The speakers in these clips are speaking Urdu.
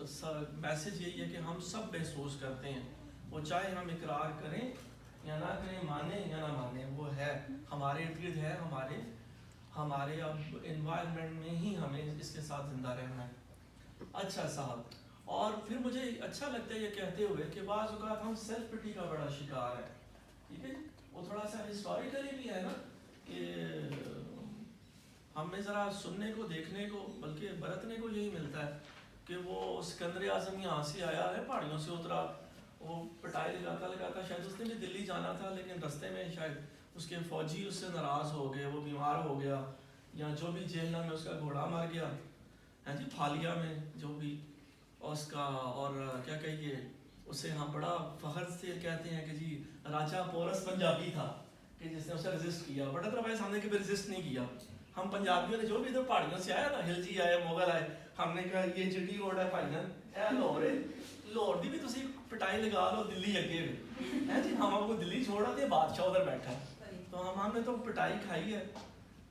میسج یہی ہے کہ ہم سب محسوس کرتے ہیں، وہ چاہے ہم اقرار کریں یا نہ کریں، مانیں یا نہ مانیں، وہ ہے ہمارے ارد گرد ہے، ہمارے اب انوائرمنٹ میں ہی ہمیں اس کے ساتھ زندہ رہنا ہے۔ اچھا صاحب، اور پھر مجھے اچھا لگتا ہے یہ کہتے ہوئے کہ بعض اوقات ہم سیلف پٹی کا بڑا شکار ہے، ٹھیک ہے، وہ تھوڑا سا ہسٹوریکلی بھی ہے نا، کہ ہمیں ذرا سننے کو، دیکھنے کو، بلکہ برتنے کو یہی ملتا ہے کہ وہ سکندر اعظم یہاں سے آیا ہے، پہاڑیوں سے اترا، وہ پٹائی لگاتا شاید اس نے بھی دلی جانا تھا، لیکن رستے میں شاید اس کے فوجی اس سے ناراض ہو گئے، وہ بیمار ہو گیا، یا جو بھی جیلنا میں اس کا گھوڑا مر گیا، ہاں جی، پھالیا میں جو بھی اس کا، اور کیا کہیے اسے ہم بڑا فخر سے کہتے ہیں کہ جی راجہ پورس پنجابی تھا کہ جس نے اسے رجسٹ کیا، بٹ ادروائز ہم نے کبھی رجسٹ نہیں کیا۔ ہم پنجابیوں نے جو بھی ادھر پہاڑیوں سے آیا نا، ہلجی آئے، مغل آئے، ہم نے کہا یہ جٹی روڈ ہے بھائی جان، اے لاہور ہے، لاہور دی بھی تسی پٹائی لگا لو، دلی اگے بھی ہے جی، ہم آپ کو دلی چھوڑا دے، بادشاہ ادھر بیٹھا ہے، تو ہم نے تو پٹائی کھائی ہے،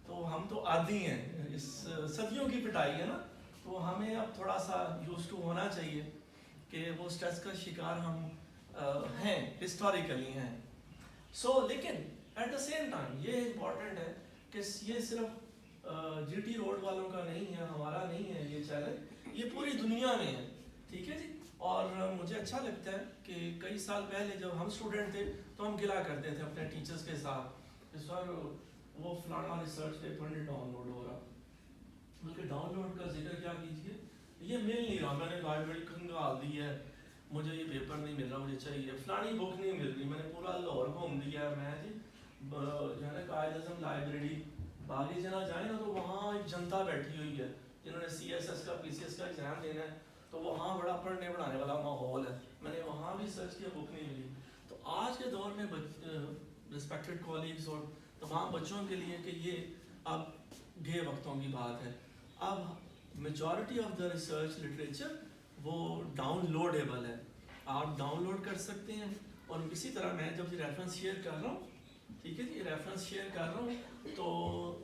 تو ہم تو عادی ہیں، اس صدیوں کی پٹائی ہے نا، تو ہمیں اب تھوڑا سا یوز ٹو ہونا چاہیے کہ وہ سٹریس کا شکار ہم ہیں، ہسٹوریکلی ہیں۔ لیکن ایٹ دا سیم ٹائم یہ امپورٹنٹ ہے کہ یہ صرف جی ٹی روڈ والوں کا نہیں ہے، ہمارا نہیں ہے یہ چیلنج، یہ پوری دنیا میں ہے، ٹھیک ہے جی۔ اور مجھے اچھا لگتا ہے کہ کئی سال پہلے جب ہم اسٹوڈنٹ تھے تو ہم گلا کرتے تھے اپنے ٹیچرز کے ساتھ کہ سر وہ فلانا ریسرچ پیپر نہیں ڈاؤن لوڈ ہو رہا، بلکہ ڈاؤن لوڈ کا ذکر کیا کیجیے، یہ مل نہیں رہا، میں نے لائبریری کھنگال دی ہے، مجھے یہ پیپر نہیں مل رہا، مجھے چاہیے، فلانی بک نہیں مل رہی، میں نے پورا لاہور گھوم دیا ہے، میں جی جو ہے نا قائد اعظم لائبریری باغی جنا جائیں نا تو وہاں ایک جنتا بیٹھی ہوئی ہے جنہوں نے سی ایس ایس کا، پی سی ایس کا ایگزام دینا ہے، تو وہاں بڑا پڑھنے پڑھانے والا ماحول ہے، میں نے وہاں بھی سرچ کیا، بک نہیں ملی۔ تو آج کے دور میں رسپیکٹڈ کولیگز اور تمام بچوں کے لیے کہ یہ اب گئے وقتوں کی بات ہے، اب majority of the research literature وہ ڈاؤن لوڈیبل ہے، آپ ڈاؤن لوڈ کر سکتے ہیں، اور اسی طرح میں جب یہ ریفرنس شیئر کر رہا ہوں، ٹھیک ہے جی، ریفرنس شیئر کر رہا ہوں تو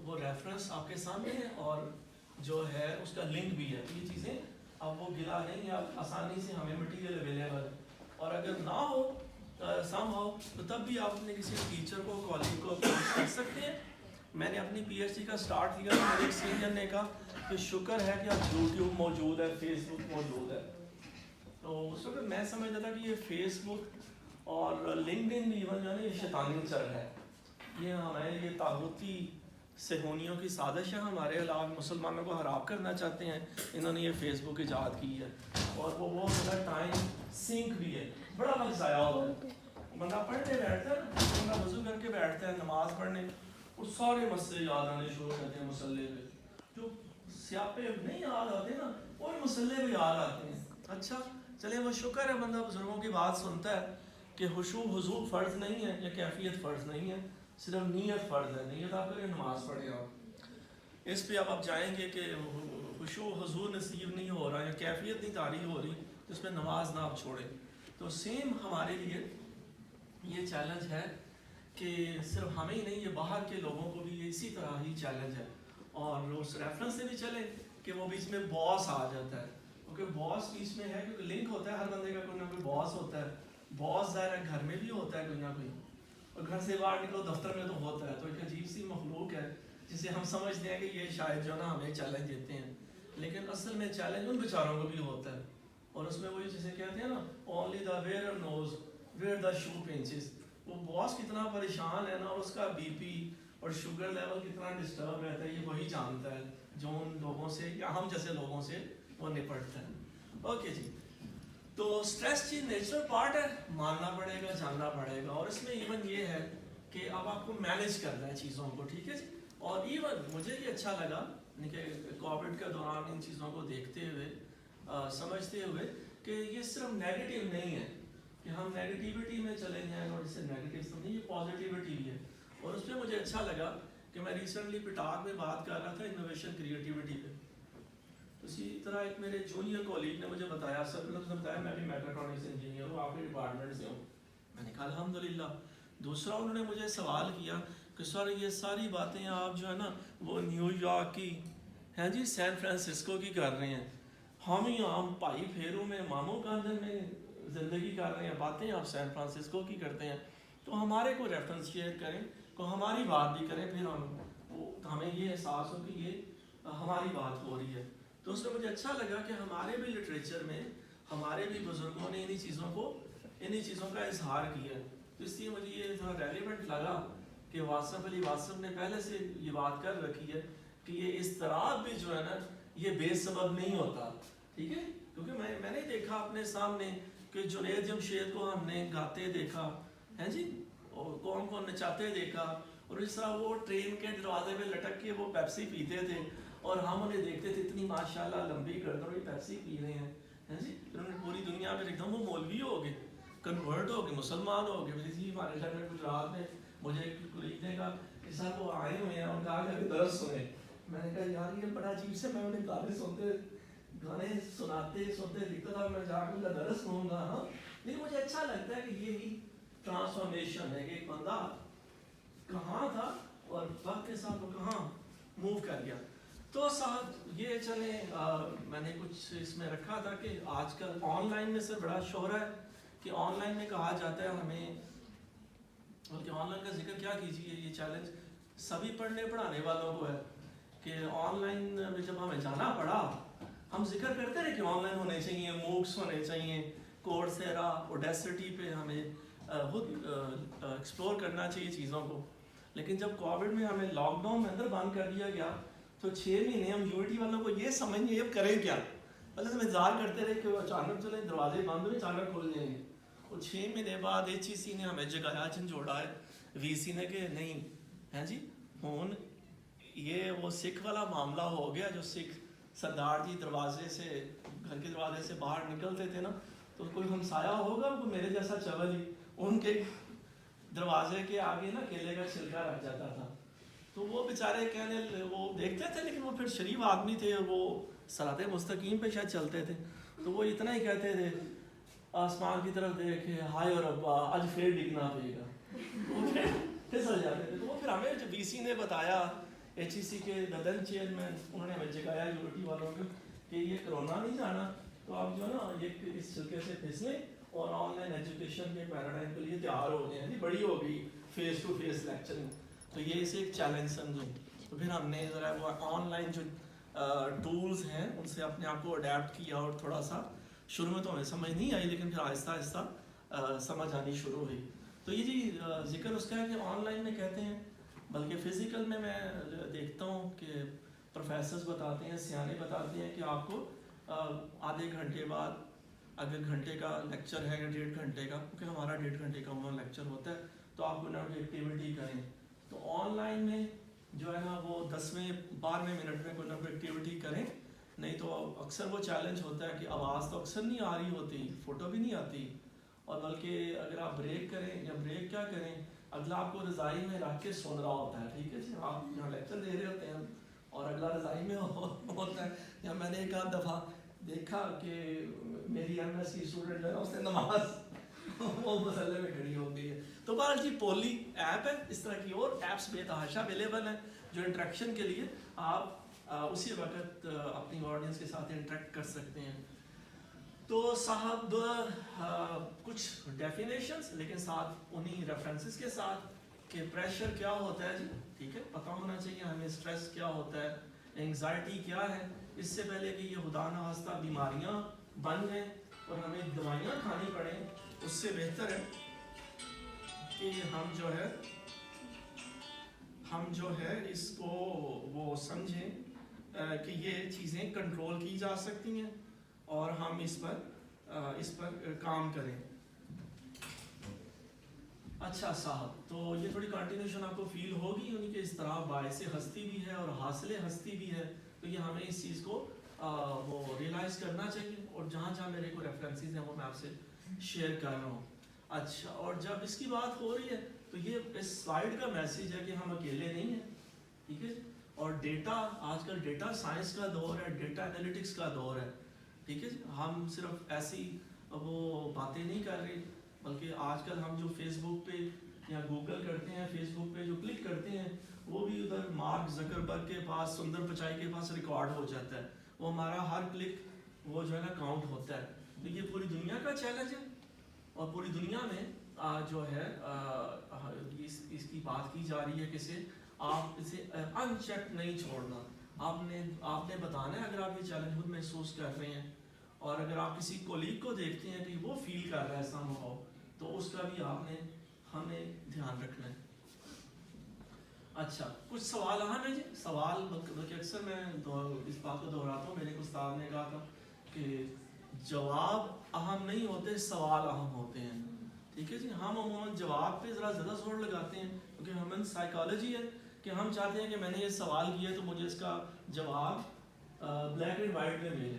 وہ ریفرنس آپ کے سامنے ہے، اور جو ہے اس کا لنک بھی ہے، یہ چیزیں اب وہ گلا نہیں ہے، اب آسانی سے ہمیں مٹیریل اویلیبل ہے، اور اگر نہ ہو سم ہو تو تب بھی آپ اپنے کسی ٹیچر کو، کالج کو اپروچ کر سکتے ہیں۔ میں نے اپنی پی ایچ ڈی کا سٹارٹ کیا تو میرے ایک سینئر نے کہا کہ شکر ہے کہ اب یوٹیوب موجود ہے، فیس بک موجود ہے، تو اس وقت میں سمجھتا تھا کہ یہ فیس بک اور لنکڈ ان ایون جو ہے نا یہ شیطانی چل ہے، یہ ہمارے یہ طاغوتی صہیونیوں کی سازش ہے، ہمارے علاوہ مسلمانوں کو خراب کرنا چاہتے ہیں، انہوں نے یہ فیس بک ایجاد کی ہے، اور وہ بہت زیادہ ٹائم سنک بھی ہے، بڑا وقت ضائع ہوتا ہے، بندہ پڑھنے بیٹھتا ہے، بندہ وضو کر کے بیٹھتا ہے نماز پڑھنے، اور سارے مسئلے یاد آنے شروع کرتے ہیں مسئلے پہ، جو سیاپے نہیں یاد آتے نا وہ مسئلے پہ یاد آتے ہیں۔ اچھا چلے وہ شکر ہے بندہ بزرگوں کی بات سنتا ہے کہ خشوع حضور فرض نہیں ہے یا کیفیت فرض نہیں ہے، صرف نیت فرض ہے، نیت آپ کریں نماز پڑھیں آپ، اس پہ آپ جائیں گے کہ خشوع حضور نصیب نہیں ہو رہا یا کیفیت نہیں طاری ہو رہی تو اس پہ نماز نہ آپ چھوڑیں۔ تو سیم ہمارے لیے یہ چیلنج ہے کہ صرف ہمیں ہی نہیں، یہ باہر کے لوگوں کو بھی یہ اسی طرح ہی چیلنج ہے، اور اس ریفرنس سے بھی چلے کہ وہ بیچ میں باس آ جاتا ہے، کیونکہ باس بیچ میں ہے، کیونکہ لنک ہوتا ہے، ہر بندے کا کوئی نہ کوئی باس ہوتا ہے، باس ظاہر ہے گھر میں بھی ہوتا ہے کوئی نہ کوئی، اور گھر سے باہر نکلو دفتر میں تو ہوتا ہے، تو ایک عجیب سی مخلوق ہے جسے ہم سمجھتے ہیں کہ یہ شاید جو نا ہمیں چیلنج دیتے ہیں، لیکن اصل میں چیلنج ان بیچاروں کو بھی ہوتا ہے، اور اس میں وہی جسے کہتے ہیں نا only the where nose where the show punches, وہ باس کتنا پریشان ہے نا، اور اس کا بی پی اور شوگر لیول کتنا ڈسٹرب رہتا ہے، یہ وہی جانتا ہے جو ان لوگوں سے یا ہم جیسے لوگوں سے وہ نپٹتا ہے۔ اوکے جی، تو سٹریس چیز نیچرل پارٹ ہے، ماننا پڑے گا، جاننا پڑے گا، اور اس میں ایون یہ ہے کہ اب آپ کو مینیج کرنا ہے چیزوں کو، ٹھیک ہے جی، اور ایون مجھے یہ اچھا لگا کہ کووڈ کے دوران ان چیزوں کو دیکھتے ہوئے سمجھتے ہوئے کہ یہ صرف نیگیٹو نہیں ہے کہ ہم نیگیٹیوٹی میں چلے جائیں اور اس سے نیگیٹو نہیں، یہ پازیٹیوٹی بھی ہے، اور اس میں مجھے اچھا لگا کہ میں ریسنٹلی پٹاک میں بات کر رہا تھا انوویشن کریٹیوٹی پہ، اسی طرح ایک میرے جونیئر کولیگ نے مجھے بتایا، سر نے بتایا میں بھی میکاٹرونکس انجینئر ہوں، آپ کے ڈپارٹمنٹ سے ہوں، میں نے کہا الحمدللہ۔ دوسرا انہوں نے مجھے سوال کیا کہ سر یہ ساری باتیں آپ جو ہے نا وہ نیو یارک کی ہیں جی، سین فرانسسکو کی کر رہے ہیں، ہم یہاں بھائی پھیروں میں ماموں کا اندر میں زندگی کر رہے ہیں، باتیں آپ سین فرانسسکو کی کرتے ہیں، تو ہمارے کو ریفرنس شیئر کریں، کو ہماری بات بھی کریں، پھر ہمیں یہ احساس ہو کہ یہ ہماری بات ہو رہی ہے۔ تو اس میں مجھے اچھا لگا کہ ہمارے بھی لٹریچر میں ہمارے بھی بزرگوں نے انہی چیزوں کا اظہار کیا ہے۔ تو اس لیے مجھے یہ تھوڑا ریلیونٹ لگا کہ واصف علی واصف نے پہلے سے یہ بات کر رکھی ہے کہ یہ اضطراب بھی جو ہے نا یہ بے سبب نہیں ہوتا، ٹھیک ہے؟ کیونکہ میں نے دیکھا اپنے سامنے کہ جنید جمشید کو ہم نے گاتے دیکھا ہے جی، اور کون کون نچاتے دیکھا، اور اس طرح وہ ٹرین کے دروازے پہ لٹک کے وہ پیپسی پیتے تھے اور ہم انہیں دیکھتے تھے اتنی ماشاءاللہ لمبی گردن اور پیپسی پی رہے ہیں جی، انہوں نے پوری دنیا میں ایک دم وہ مولوی ہو گئے، کنورٹ ہو گئے، مسلمان ہو گئے۔ جی ہمارے شہر میں گجرات میں مجھے ایک کلیگ نے کہا کہ صاحب وہ آئے ہوئے ہیں اور کہا کہ درس سنیں، میں نے کہا یار یہ بڑا عجیب سے، میں انہیں گانے سناتے لکھتا تھا، میں جا کے درس سنوں گا، ہاں، لیکن مجھے اچھا لگتا ہے کہ یہی ٹرانسفارمیشن ہے کہ ایک بندہ کہاں تھا اور وقت کے ساتھ وہ کہاں موو کر گیا۔ تو صاحب یہ چلیں میں نے کچھ اس میں رکھا تھا کہ آج کل آن لائن میں سے بڑا شہرہ ہے کہ آن لائن میں کہا جاتا ہے ہمیں، بلکہ آن لائن کا ذکر کیا کیجیے، یہ چیلنج سبھی پڑھنے پڑھانے والوں کو ہے کہ آن لائن میں جب ہمیں جانا پڑا، ہم ذکر کرتے رہے کہ آن لائن ہونے چاہیے، موکس ہونے چاہیے، کورسیرا، اوڈیسٹی پہ ہمیں خود ایکسپلور کرنا چاہیے چیزوں کو، لیکن جب کووڈ میں ہمیں لاک ڈاؤن میں اندر بند کر دیا گیا تو 6 مہینے ہم یونٹی والوں کو یہ سمجھ نہیں اب کریں کیا، پہلے ہم انتظار کرتے رہے کہ وہ اچانک چلیں دروازے بند ہوئے اچانک کھل جائیں گے، اور 6 مہینے بعد HEC نے ہمیں جگایا جھنجھوڑا ہے VC نے کہ نہیں ہے جی، ہون یہ وہ سکھ والا معاملہ ہو گیا جو سکھ سردار جی دروازے سے، گھر کے دروازے سے باہر نکلتے تھے نا، تو کوئی ہمسایا ہوگا وہ میرے جیسا چول ہی ان کے دروازے کے آگے نا کیلے کا چھلکا رکھ جاتا تھا، تو وہ بیچارے کہنے وہ دیکھتے تھے لیکن وہ پھر شریف آدمی تھے اور وہ صراط مستقیم پہ شاید چلتے تھے، تو وہ اتنا ہی کہتے تھے آسمان کی طرف دیکھے ہائے اور ابا آج پھر ڈگنا پڑے گا، وہ پھر پھسل جاتے تھے۔ تو وہ پھر ہمیں جب VC نے بتایا، HEC کے ددن چیئرمین، انہوں نے ہمیں جگایا یونٹی والوں کو کہ یہ کرونا نہیں جانا، تو آپ جو ہے نا یہ اس چھلکے سے پھسلیں اور آن لائن ایجوکیشن کے پیراڈائم کے لیے تیار ہو گئے ہیں، بڑی ہو گئی فیس ٹو فیس لیکچرنگ، تو یہ اسے ایک چیلنج سمجھیں۔ تو پھر ہم نے ذرا وہ آن لائن جو ٹولز ہیں ان سے اپنے آپ کو اڈیپٹ کیا، اور تھوڑا سا شروع میں تو ہمیں سمجھ نہیں آئی لیکن پھر آہستہ آہستہ سمجھ آنی شروع ہوئی۔ تو یہ جی ذکر اس کا ہے کہ آن لائن میں کہتے ہیں، بلکہ فزیکل میں دیکھتا ہوں کہ پروفیسرز بتاتے ہیں، سیانے بتاتے ہیں کہ آپ کو آدھے گھنٹے بعد اگر گھنٹے کا لیکچر ہے یا 1.5 گھنٹے کا، کیونکہ ہمارا 1.5 گھنٹے کا وہ لیکچر ہوتا ہے، تو آپ کو کوئی ایکٹیویٹی کریں، تو آن لائن میں جو ہے نا وہ 10ویں 12ویں منٹ میں کوئی نہ کوئی ایکٹیویٹی کریں، نہیں تو اکثر وہ چیلنج ہوتا ہے کہ آواز تو اکثر نہیں آ رہی ہوتی، فوٹو بھی نہیں آتی، اور بلکہ اگر آپ بریک کریں یا بریک کیا کریں، اگلا آپ کو رضائی میں رکھ کے سن رہا ہوتا ہے، ٹھیک ہے جی، آپ یہاں لیکچر دے رہے ہوتے ہیں اور اگلا رضائی میں ہوتا ہے، یا میں نے ایک آدھ دفعہ دیکھا کہ میری MSc اسٹوڈنٹ جو ہے اس نے نماز وہ مسئلے میں کھڑی ہو گئی ہے۔ تو بہرحال جی پولی ایپ ہے، اس طرح کی اور ایپس بے تحاشا اویلیبل ہیں جو انٹریکشن کے لیے آپ اسی وقت اپنی آڈینس کے ساتھ انٹریکٹ کر سکتے ہیں۔ تو صاحب کچھ ڈیفینیشنز لیکن ساتھ انہی ریفرنسز کے ساتھ کہ پریشر کیا ہوتا ہے جی، ٹھیک ہے، پتہ ہونا چاہیے ہمیں اسٹریس کیا ہوتا ہے، انگزائٹی کیا ہے، اس سے پہلے کہ یہ خدا نخواستہ بیماریاں بن جائیں اور ہمیں دوائیاں کھانی پڑیں، اس سے بہتر ہے کہ ہم جو ہے اس کو وہ سمجھیں کہ یہ چیزیں کنٹرول کی جا سکتی ہیں اور ہم اس پر کام کریں۔ اچھا صاحب، تو یہ تھوڑی کنٹینیوشن آپ کو فیل ہوگی، یعنی کہ اس طرح باعث ہستی بھی ہے اور حاصل ہستی بھی ہے، تو یہ ہمیں اس چیز کو وہ ریئلائز کرنا چاہیے، اور جہاں جہاں میرے کو ریفرنسز ہیں وہ میں آپ سے شیئر کر رہا ہوں۔ اچھا، اور جب اس کی بات ہو رہی ہے تو یہ اس سلائیڈ کا میسیج ہے کہ ہم اکیلے نہیں ہیں، ٹھیک ہے، اور ڈیٹا آج کل ڈیٹا سائنس کا دور ہے، ڈیٹا انالیٹکس کا دور ہے، ٹھیک ہے، ہم صرف ایسی وہ باتیں نہیں کر رہے، بلکہ آج کل ہم جو فیس بک پہ یا گوگل کرتے ہیں، فیس بک پہ جو کلک کرتے ہیں وہ بھی ادھر مارک زکربرگ کے پاس، سندر پچائی کے پاس ریکارڈ ہو جاتا ہے، وہ ہمارا ہر کلک وہ جو ہے نا کاؤنٹ ہوتا ہے. تو یہ پوری دنیا کا چیلنج ہے, اور پوری دنیا میں جو ہے اس کی بات کی جا رہی ہے کہ آپ اسے ان چیک نہیں چھوڑنا. آپ نے بتانا ہے اگر آپ یہ چیلنج خود محسوس کر رہے ہیں, اور اگر آپ کسی کولیگ کو دیکھتے ہیں کہ وہ فیل کر رہا ہے ایسا ہو, تو اس کا بھی آپ نے ہمیں دھیان رکھنا ہے. اچھا, کچھ سوال اہم ہے جی. سوال بلکہ اکثر میں اس بات کو دہراتا ہوں, میرے ایک استاد نے کہا تھا کہ جواب اہم نہیں ہوتے, سوال اہم ہوتے ہیں. ٹھیک ہے جی. ہم عموماً جواب پہ ذرا زیادہ زور لگاتے ہیں, کیونکہ ہمیں سائیکالوجی ہے کہ ہم چاہتے ہیں کہ میں نے یہ سوال کیا تو مجھے اس کا جواب بلیک اینڈ وائٹ میں ملے,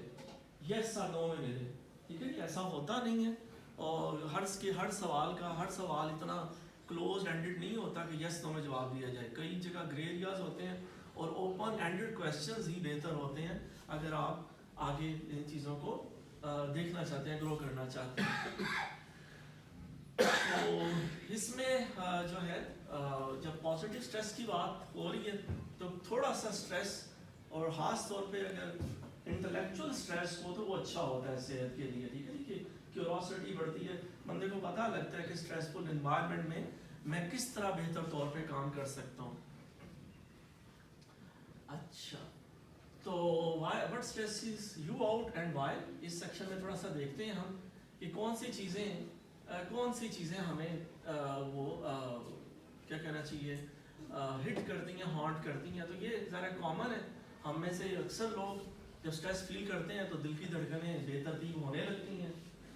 یس اور نو میں ملے. ٹھیک ہے جی. ایسا ہوتا نہیں ہے, اور ہر سوال اتنا کلوز اینڈڈ نہیں ہوتا کہ یس نو میں جواب دیا جائے. کئی جگہ گرے ایریاز ہوتے ہیں, اور اوپن اینڈڈ کویسچنز ہی بہتر ہوتے ہیں اگر آپ آگے ان چیزوں کو دیکھنا چاہتے ہیں, گرو کرنا چاہتے ہیں. تو اس میں جو ہے جب پازیٹیو اسٹریس کی بات ہو رہی ہے تو تھوڑا سا اسٹریس, اور خاص طور پہ اگر انٹلیکچوئل اسٹریس ہو تو وہ اچھا ہوتا ہے صحت کے لیے. ٹھیک ہے کہ کیوروسٹی بڑھتی ہے, بندے کو پتہ لگتا ہے کہ اسٹریسفل انوائرمنٹ میں کس طرح بہتر طور پہ کام کر سکتا ہوں. اچھا, تو what stresses you out and why, اس سیکشن میں تھوڑا سا دیکھتے ہیں ہم کہ کون سی چیزیں ہمیں وہ کیا کہنا چاہیے ہٹ کرتی ہیں, ہانٹ کرتی ہیں. تو یہ ذرا کامن ہے, ہم میں سے اکثر لوگ جب اسٹریس فیل کرتے ہیں تو دل کی دھڑکنیں بے ترتیب ہونے لگتی ہیں,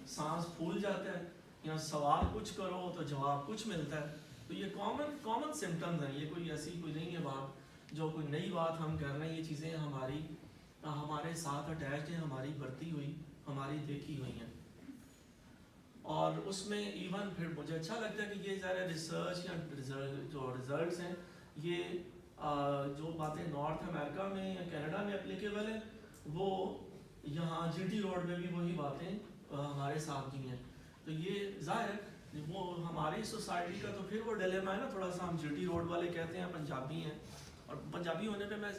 سانس پھول جاتا ہے, یا سوال کچھ کرو تو جواب کچھ ملتا ہے. تو یہ کامن سمٹمز ہیں, یہ کوئی ایسی کوئی نہیں ہے بات جو کوئی نئی بات ہم کر رہے ہیں. یہ چیزیں ہمارے ساتھ اٹیچڈ ہیں, ہماری برتی ہوئی, ہماری دیکھی ہوئی ہیں. اور اس میں ایون پھر مجھے اچھا لگتا ہے کہ یہ ذرا ریسرچ یا جو ریزلٹس ہیں, یہ جو باتیں نارتھ امریکہ میں یا کینیڈا میں اپلیکیبل ہیں, وہ یہاں جی ٹی روڈ میں بھی وہی باتیں ہمارے ساتھ بھی ہیں. تو یہ ظاہر وہ ہماری سوسائٹی کا تو پھر وہ ڈیلیما ہے نا تھوڑا سا. ہم جی ٹی روڈ والے کہتے ہیں پنجابی ہیں, اور پنجابی ہونے پہ میں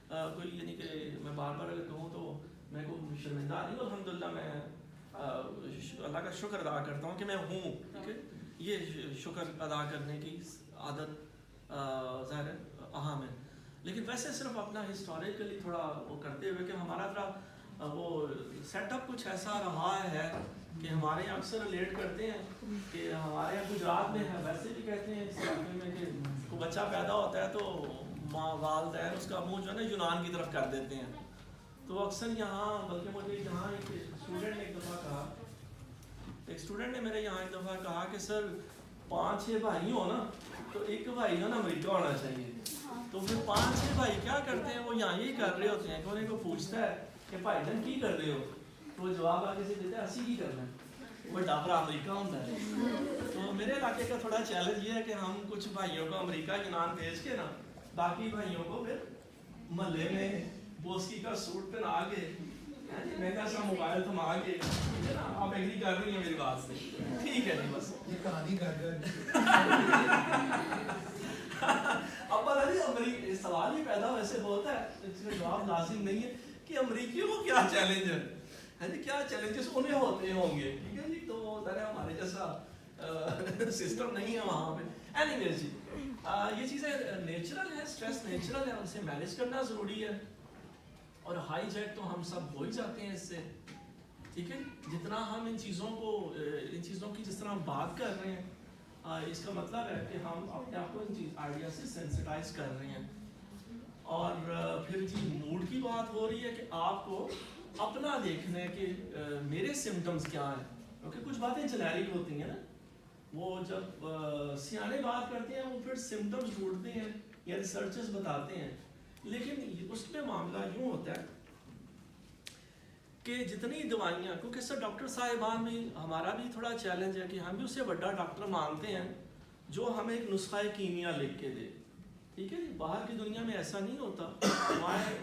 کوئی یعنی کہ میں بار بار اگر کہوں تو میں کوئی شرمندہ نہیں ہوں. الحمدللہ میں اللہ کا شکر ادا کرتا ہوں کہ میں ہوں. ٹھیک ہے, یہ شکر ادا کرنے کی عادت ظاہر اہم ہے. لیکن ویسے صرف اپنا ہسٹوریکلی تھوڑا وہ کرتے ہوئے کہ ہمارا تھوڑا وہ سیٹ اپ کچھ ایسا رہا ہے کہ ہمارے یہاں اکثر ریلیٹ کرتے ہیں کہ ہمارے یہاں گجرات میں ہے, ویسے بھی کہتے ہیں اس علاقے میں کہ کوئی بچہ پیدا ہوتا ہے تو ماں والدین اس کا منہ جو ہے نا یونان کی طرف کر دیتے ہیں. تو اکثر یہاں, بلکہ مجھے یہاں ایک اسٹوڈنٹ نے میرے یہاں ایک دفعہ کہا کہ سر 5-6 بھائی ہو نا تو ایک بھائی جو نا امریکہ ہونا چاہیے. تو پھر 5-6 بھائی کیا کرتے ہیں, وہ یہاں یہی کر رہے ہوتے ہیں کہ انہیں کو پوچھتا ہے کہ بھائی جان کی کر رہے ہو, تو وہ جواب آگے سے دیتا ہے اسی کی کرنا ہے, وہ ڈاپرا امریکہ ہوتا ہے. تو میرے علاقے کا تھوڑا چیلنج یہ ہے کہ ہم کچھ بھائیوں کو امریکہ یونان بھیج کے نا باقی بھائیوں کو پھر محلے میں بوسکی کا سوٹ پہنا کے مہنگا سا موبائل تھما کے, آپ ایگری کر رہی ہیں میری بات سے, ٹھیک ہے جی. بس یہ کہانی اب سوال ہی پیدا ویسے ہوتا ہے, اس کا جواب لازم نہیں ہے کہ امریکیوں کو کیا چیلنج ہے جی, کیا چیلنجز انہیں ہوتے ہوں گے. ٹھیک ہے جی, تو ذرا ہمارے جیسا سسٹم نہیں ہے وہاں پہ. اینی ویز جی, یہ چیزیں نیچرل ہے, اسٹریس نیچرل ہے, اسے مینیج کرنا ضروری ہے. اور ہائی جیک تو ہم سب ہو ہی جاتے ہیں اس سے. ٹھیک ہے, جتنا ہم ان چیزوں کی جس طرح ہم بات کر رہے ہیں, اس کا مطلب ہے کہ ہم اپنے آپ کو ان چیز آئیڈیا سے سینسٹائز کر رہے ہیں. اور پھر جی موڈ کی بات ہو رہی ہے کہ آپ کو اپنا دیکھنا ہے کہ میرے سمٹمز کیا ہیں, کیونکہ کچھ باتیں جنیرک ہوتی ہیں نا, وہ جب سیانے بات کرتے ہیں وہ پھر سمٹمز ڈھونڈتے ہیں یا ریسرچرز بتاتے ہیں. لیکن اس میں معاملہ یوں ہوتا ہے کہ جتنی دوائیاں, کیونکہ سر ڈاکٹر صاحبان میں ہمارا بھی تھوڑا چیلنج ہے کہ ہم بھی اسے بڑا ڈاکٹر مانتے ہیں جو ہمیں ایک نسخہ کیمیا لکھ کے دے. ٹھیک ہے جی, باہر کی دنیا میں ایسا نہیں ہوتا,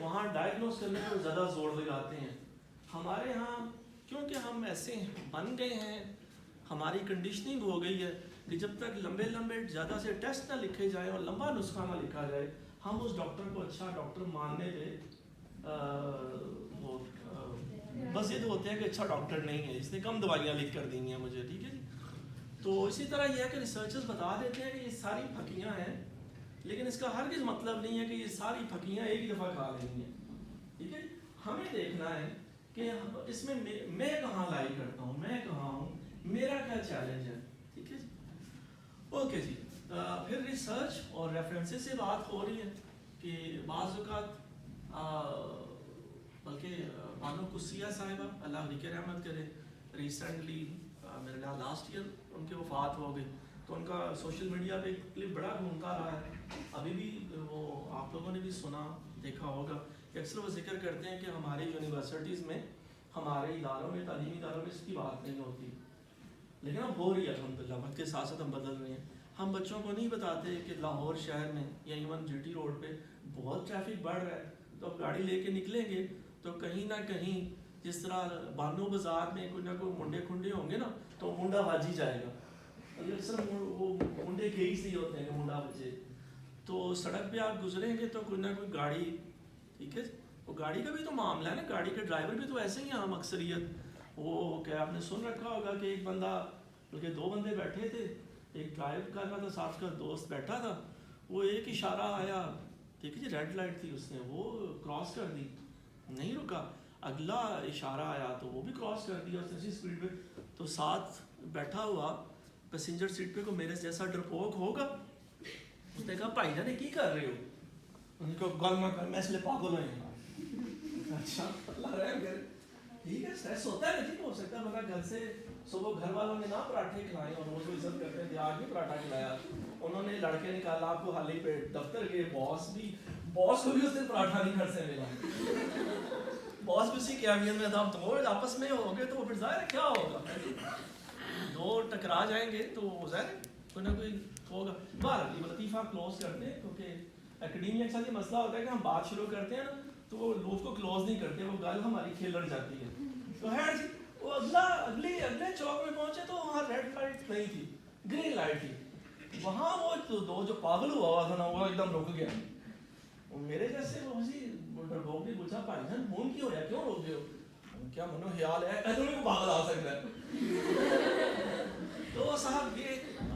وہاں ڈائگنوز کرنے پر زیادہ زور لگاتے ہیں. ہمارے یہاں کیونکہ ہم ایسے بن گئے ہیں, ہماری کنڈیشننگ ہو گئی ہے کہ جب تک لمبے زیادہ سے ٹیسٹ نہ لکھے جائیں اور لمبا نسخہ نہ لکھا جائے, ہم اس ڈاکٹر کو اچھا ڈاکٹر ماننے پہ وہ بس یہ ہوتے ہیں کہ اچھا ڈاکٹر نہیں ہے، اس نے کم دوائیاں لکھ کر دی ہیں مجھے، ٹھیک ہے جی. تو اسی طرح یہ ہے کہ ریسرچرز بتا دیتے ہیں کہ یہ ساری پھکیاں ہیں، لیکن اس کا ہرگز مطلب نہیں ہے کہ یہ ساری پھکیاں ایک ہی دفعہ کھا لینی ہیں، ٹھیک ہے. ہمیں دیکھنا ہے کہ اس میں میں کہاں لائی کرتا ہوں، میں کہاں ہوں، میرا کیا چیلنج ہے، ٹھیک ہے جی. اوکے جی. پھر ریسرچ اور ریفرنسز سے بات ہو رہی ہے کہ بعض اوقات بلکہ بانو قدسیہ صاحبہ اللہ علیہ کی رحمت کرے، ریسنٹلی میرے خیال لاسٹ ایئر ان کی وفات ہو گئی، تو ان کا سوشل میڈیا پہ ایک کلپ بڑا گھومتا رہا ہے، ابھی بھی وہ آپ لوگوں نے بھی سنا دیکھا ہوگا کہ اکثر وہ ذکر کرتے ہیں کہ ہماری یونیورسٹیز میں، ہمارے اداروں میں، تعلیمی اداروں میں اس کی بات نہیں ہوتی، لیکن اب ہو رہی ہے الحمدللہ، وقت کے ساتھ ساتھ ہم بدل رہے ہیں. ہم بچوں کو نہیں بتاتے کہ لاہور شہر میں یا ایون جی ٹی روڈ پہ بہت ٹریفک بڑھ رہا ہے، تو اب گاڑی لے کے نکلیں گے تو کہیں نہ کہیں جس طرح بانو بازار میں کوئی نہ کوئی منڈے کھنڈے ہوں گے نا، تو منڈا باز ہی جائے گا. اکثر وہ منڈے کے ہی نہیں ہوتے ہیں کہ منڈا بچے. تو سڑک پہ آپ گزریں گے تو کوئی نہ کوئی گاڑی، ٹھیک ہے، وہ گاڑی کا بھی تو معاملہ ہے نا، گاڑی کے ڈرائیور بھی تو ایسے ہی ہیں ہم اکثریت. وہ کیا آپ نے سن رکھا ہوگا کہ ایک بندہ، بلکہ دو بندے بیٹھے تھے، ایک ڈرائیو کر رہا تھا، ساتھ کا دوست بیٹھا تھا، وہ ایک اشارہ آیا، ٹھیک ہے جی، ریڈ لائٹ تھی، اس نے وہ کراس کر دی، نہیں رکا، اگلا اشارہ آیا تو وہ بھی کراس کر دیا اس نے اسی اسپیڈ پہ. تو ساتھ بیٹھا ہوا پیسنجر سیٹ پہ کو میرے جیسا ڈرپوک ہوگا، اس نے کہا بھائی جان کی کر رہے ہو؟ ان کو گل میں کر، میں اس لیے پاگل ہوں. اچھا اللہ رحم کرے، ٹھیک ہے، سٹریس ہوتا ہے، نہیں ہو سکتا. مگر گھر سے صبح گھر والوں نے نہ پراٹھے کھلائے اور روز عزت کرتے تھے، آج بھی پراٹھا کھلایا. انہوں نے لڑکے نکالا آپ کو خالی پیٹ، دفتر کے باس کو بھی اس دن پراٹھا نہیں گھر سے ملا، باس بھی اسی کیابین میں تھا. تو آپس میں ہو گئے تو پھر ظاہر کیا ہوگا، دو ٹکرا جائیں گے تو ظاہر کوئی نہ کوئی ہوگا. بہرحال یہ لطیفہ کلوز کرتے ہیں، کیونکہ اکیڈیمیا کے ساتھ یہ مسئلہ ہوتا ہے کہ ہم بات شروع کرتے ہیں نا تو وہ لوگ کو کلوز نہیں کرتے، وہ گل ہماری کھیلڑ جاتی ہے. تو خیر جی، وہ اگلے چوک میں پہنچے تو وہاں ریڈ لائٹ نہیں تھی، گرین لائٹ تھی. وہاں وہ دو جو پاگل ہوا تھا نا، وہ ایک دم رک گیا. میرے جیسے وہ جی ڈربوک نے پوچھا بھائی جان فون کیوں ہے، کیوں روک گئے ہو؟ کیا منو خیال ہے ایسے میں پاگل آ سکتا ہے. تو صاحب یہ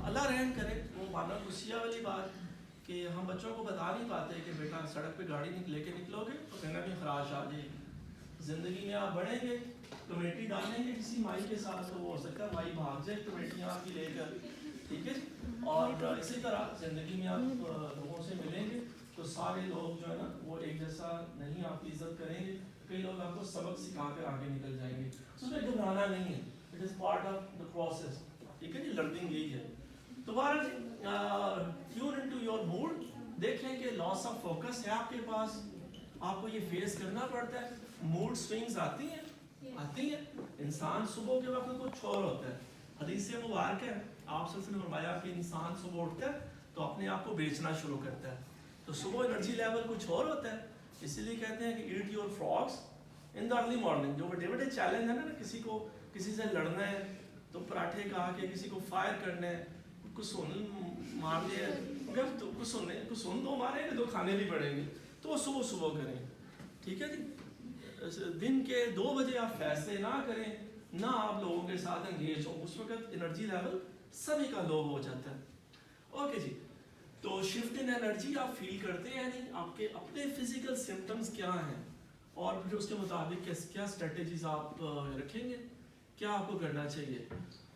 اللہ رحم کرے، وہ مانا قدسیہ والی بات کہ ہم بچوں کو بتا نہیں پاتے کہ بیٹا سڑک پہ گاڑی لے کے نکلو گے تو کہیں نہ کہیں خراش آ جائے گی. زندگی میں آپ بڑھیں گے، کمیٹی ڈالیں گے کسی مائی کے ساتھ تو وہ ہو سکتا ہے مائی بھاگ جائے کمیٹیاں آپ کی لے کر، ٹھیک ہے. اور اسی طرح زندگی میں آپ لوگوں سے ملیں گے تو سارے لوگ جو ہے نا وہ ایک جیسا نہیں آپ کی عزت کریں گے. کئی لوگ آپ کو سبق سکھا کر آگے نکل جائیں گے، اس میں گھبرانا نہیں ہے، it is part of the process, ٹھیک ہے جی. لرننگ یہی ہے. تو بہرحال tune in to your mood, دیکھیں کہ لاس آف فوکس ہے آپ کے پاس، آپ کو یہ فیس کرنا پڑتا ہے. موڈ سوئنگز آتی ہیں، انسان صبح کے وقت کچھ اور ہوتا ہے. حدیث مبارک ہے، آپ صلی اللہ علیہ وسلم نے فرمایا کہ انسان صبح اٹھتا ہے تو اپنے آپ کو بیچنا شروع کرتا ہے. تو صبح انرجی لیول کچھ اور ہوتا ہے، اسی لیے کہتے ہیں کہ eat your frogs in the early morning. جو بڑے بڑے چیلنج ہے نا، کسی کو کسی سے لڑنا ہے تو پراٹھے کھا کے کسی کو فائر کرنا ہے، کچھ سن مار لیا، اگر تو کچھ سن دو ماریں گے تو کھانے بھی پڑیں گے، تو وہ صبح کریں، ٹھیک ہے جی. دن کے 2 بجے آپ فیصلے نہ کریں، نہ آپ لوگوں کے ساتھ انگیج ہوں، اس وقت انرجی لیول سبھی کا لو ہو جاتا ہے. اوکے جی. تو شفٹ ان انرجی آپ فیل کرتے ہیں نہیں، آپ کے اپنے فزیکل سمپٹمز کیا ہیں، اور پھر اس کے مطابق کیا اسٹریٹجیز آپ رکھیں گے، کیا آپ کو کرنا چاہیے.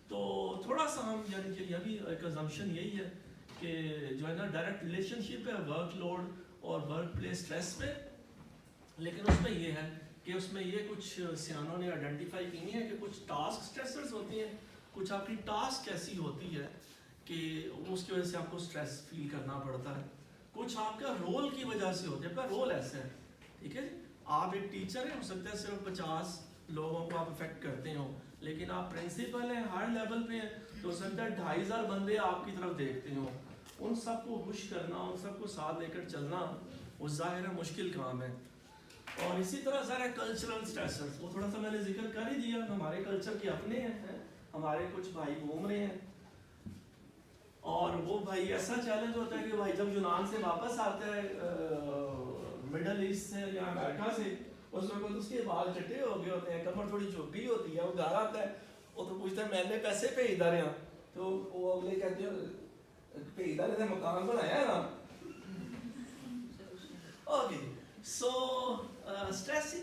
تو تھوڑا سا ہم یعنی کہ ابھی ایک ازمپشن یہی ہے کہ جو ہے نا ڈائریکٹ ریلیشن شپ ہے ورک لوڈ اور ورک پلیس اسٹریس پہ، لیکن اس میں یہ ہے کہ اس میں یہ کچھ سیانوں نے آئیڈینٹیفائی کی ہے کہ کچھ ٹاسک اسٹریسرز ہوتی ہیں، کچھ آپ کی ٹاسک ایسی ہوتی ہے کہ اس کی وجہ سے آپ کو اسٹریس فیل کرنا پڑتا ہے، کچھ آپ کا رول کی وجہ سے ہوتا ہے. آپ کا رول ایسا ہے، ٹھیک ہے جی. آپ ایک ٹیچر ہیں، ہو سکتا ہے صرف 50 لوگوں کو آپ افیکٹ کرتے ہوں، لیکن آپ پرنسپل ہیں، ہر لیول پہ ہیں، تو ہو سکتا ہے 2500 بندے آپ کی طرف دیکھتے ہوں. ان سب کو خوش کرنا، ان سب کو ساتھ لے کر چلنا، وہ ظاہر ہے مشکل کام ہے. اور اسی طرح ذرا کلچرل اسٹریسرز، وہ تھوڑا سا میں نے ذکر کر ہی دیا، ہمارے کلچر کے اپنے ہیں، ہمارے کچھ بھائی گھوم رہے ہیں، اور وہ بھائی ایسا چیلنج ہوتا ہے کہ بھائی جب یونان سے واپس آتا ہے مڈل ایسٹ سے یا امریکہ سے، اس وقت اس کے بال چٹے ہو گئے ہوتے ہیں, کمر تھوڑی چھوٹی ہوتی ہے, وہ گھر آتا ہے, وہ تو پوچھتا ہے میں نے پیسے بھیج دے رہے ہیں, تو وہ اگلے کہتے ہیں بھیج دے رہے مکان بنایا ہے نا. اوکے, سو اسٹریس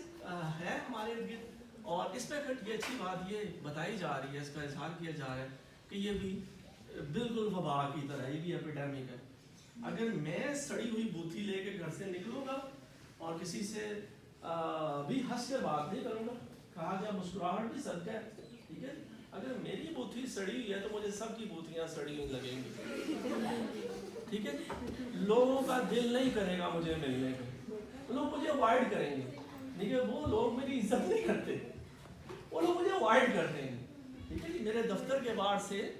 ہے ہمارے ارد گرد, اور اس میں پھر یہ اچھی بات یہ بتائی جا رہی ہے, اس کا اظہار کیا جا رہا ہے کہ یہ بھی بالکل وبا کی طرح, یہ بھی ایپیڈیمک ہے. اگر میں سڑی ہوئی بوتھی لے کے گھر سے نکلوں گا اور کسی سے بھی ہنس کر بات نہیں کروں گا, کہا گیا مسکراہٹ بھی صدقہ ہے, ٹھیک ہے. اگر میری بوتھی سڑی ہوئی ہے تو مجھے سب کی بوتیاں سڑی ہوئی لگیں گی, ٹھیک ہے. لوگوں کا دل نہیں کرے گا مجھے ملنے کا, لوگ مجھے اوائڈ کریں گے, ٹھیک ہے. وہ لوگ میری عزت نہیں کرتے, وہ لوگ مجھے اوائڈ کرتے ہیں, ٹھیک ہے. میرے دفتر کے باہر سے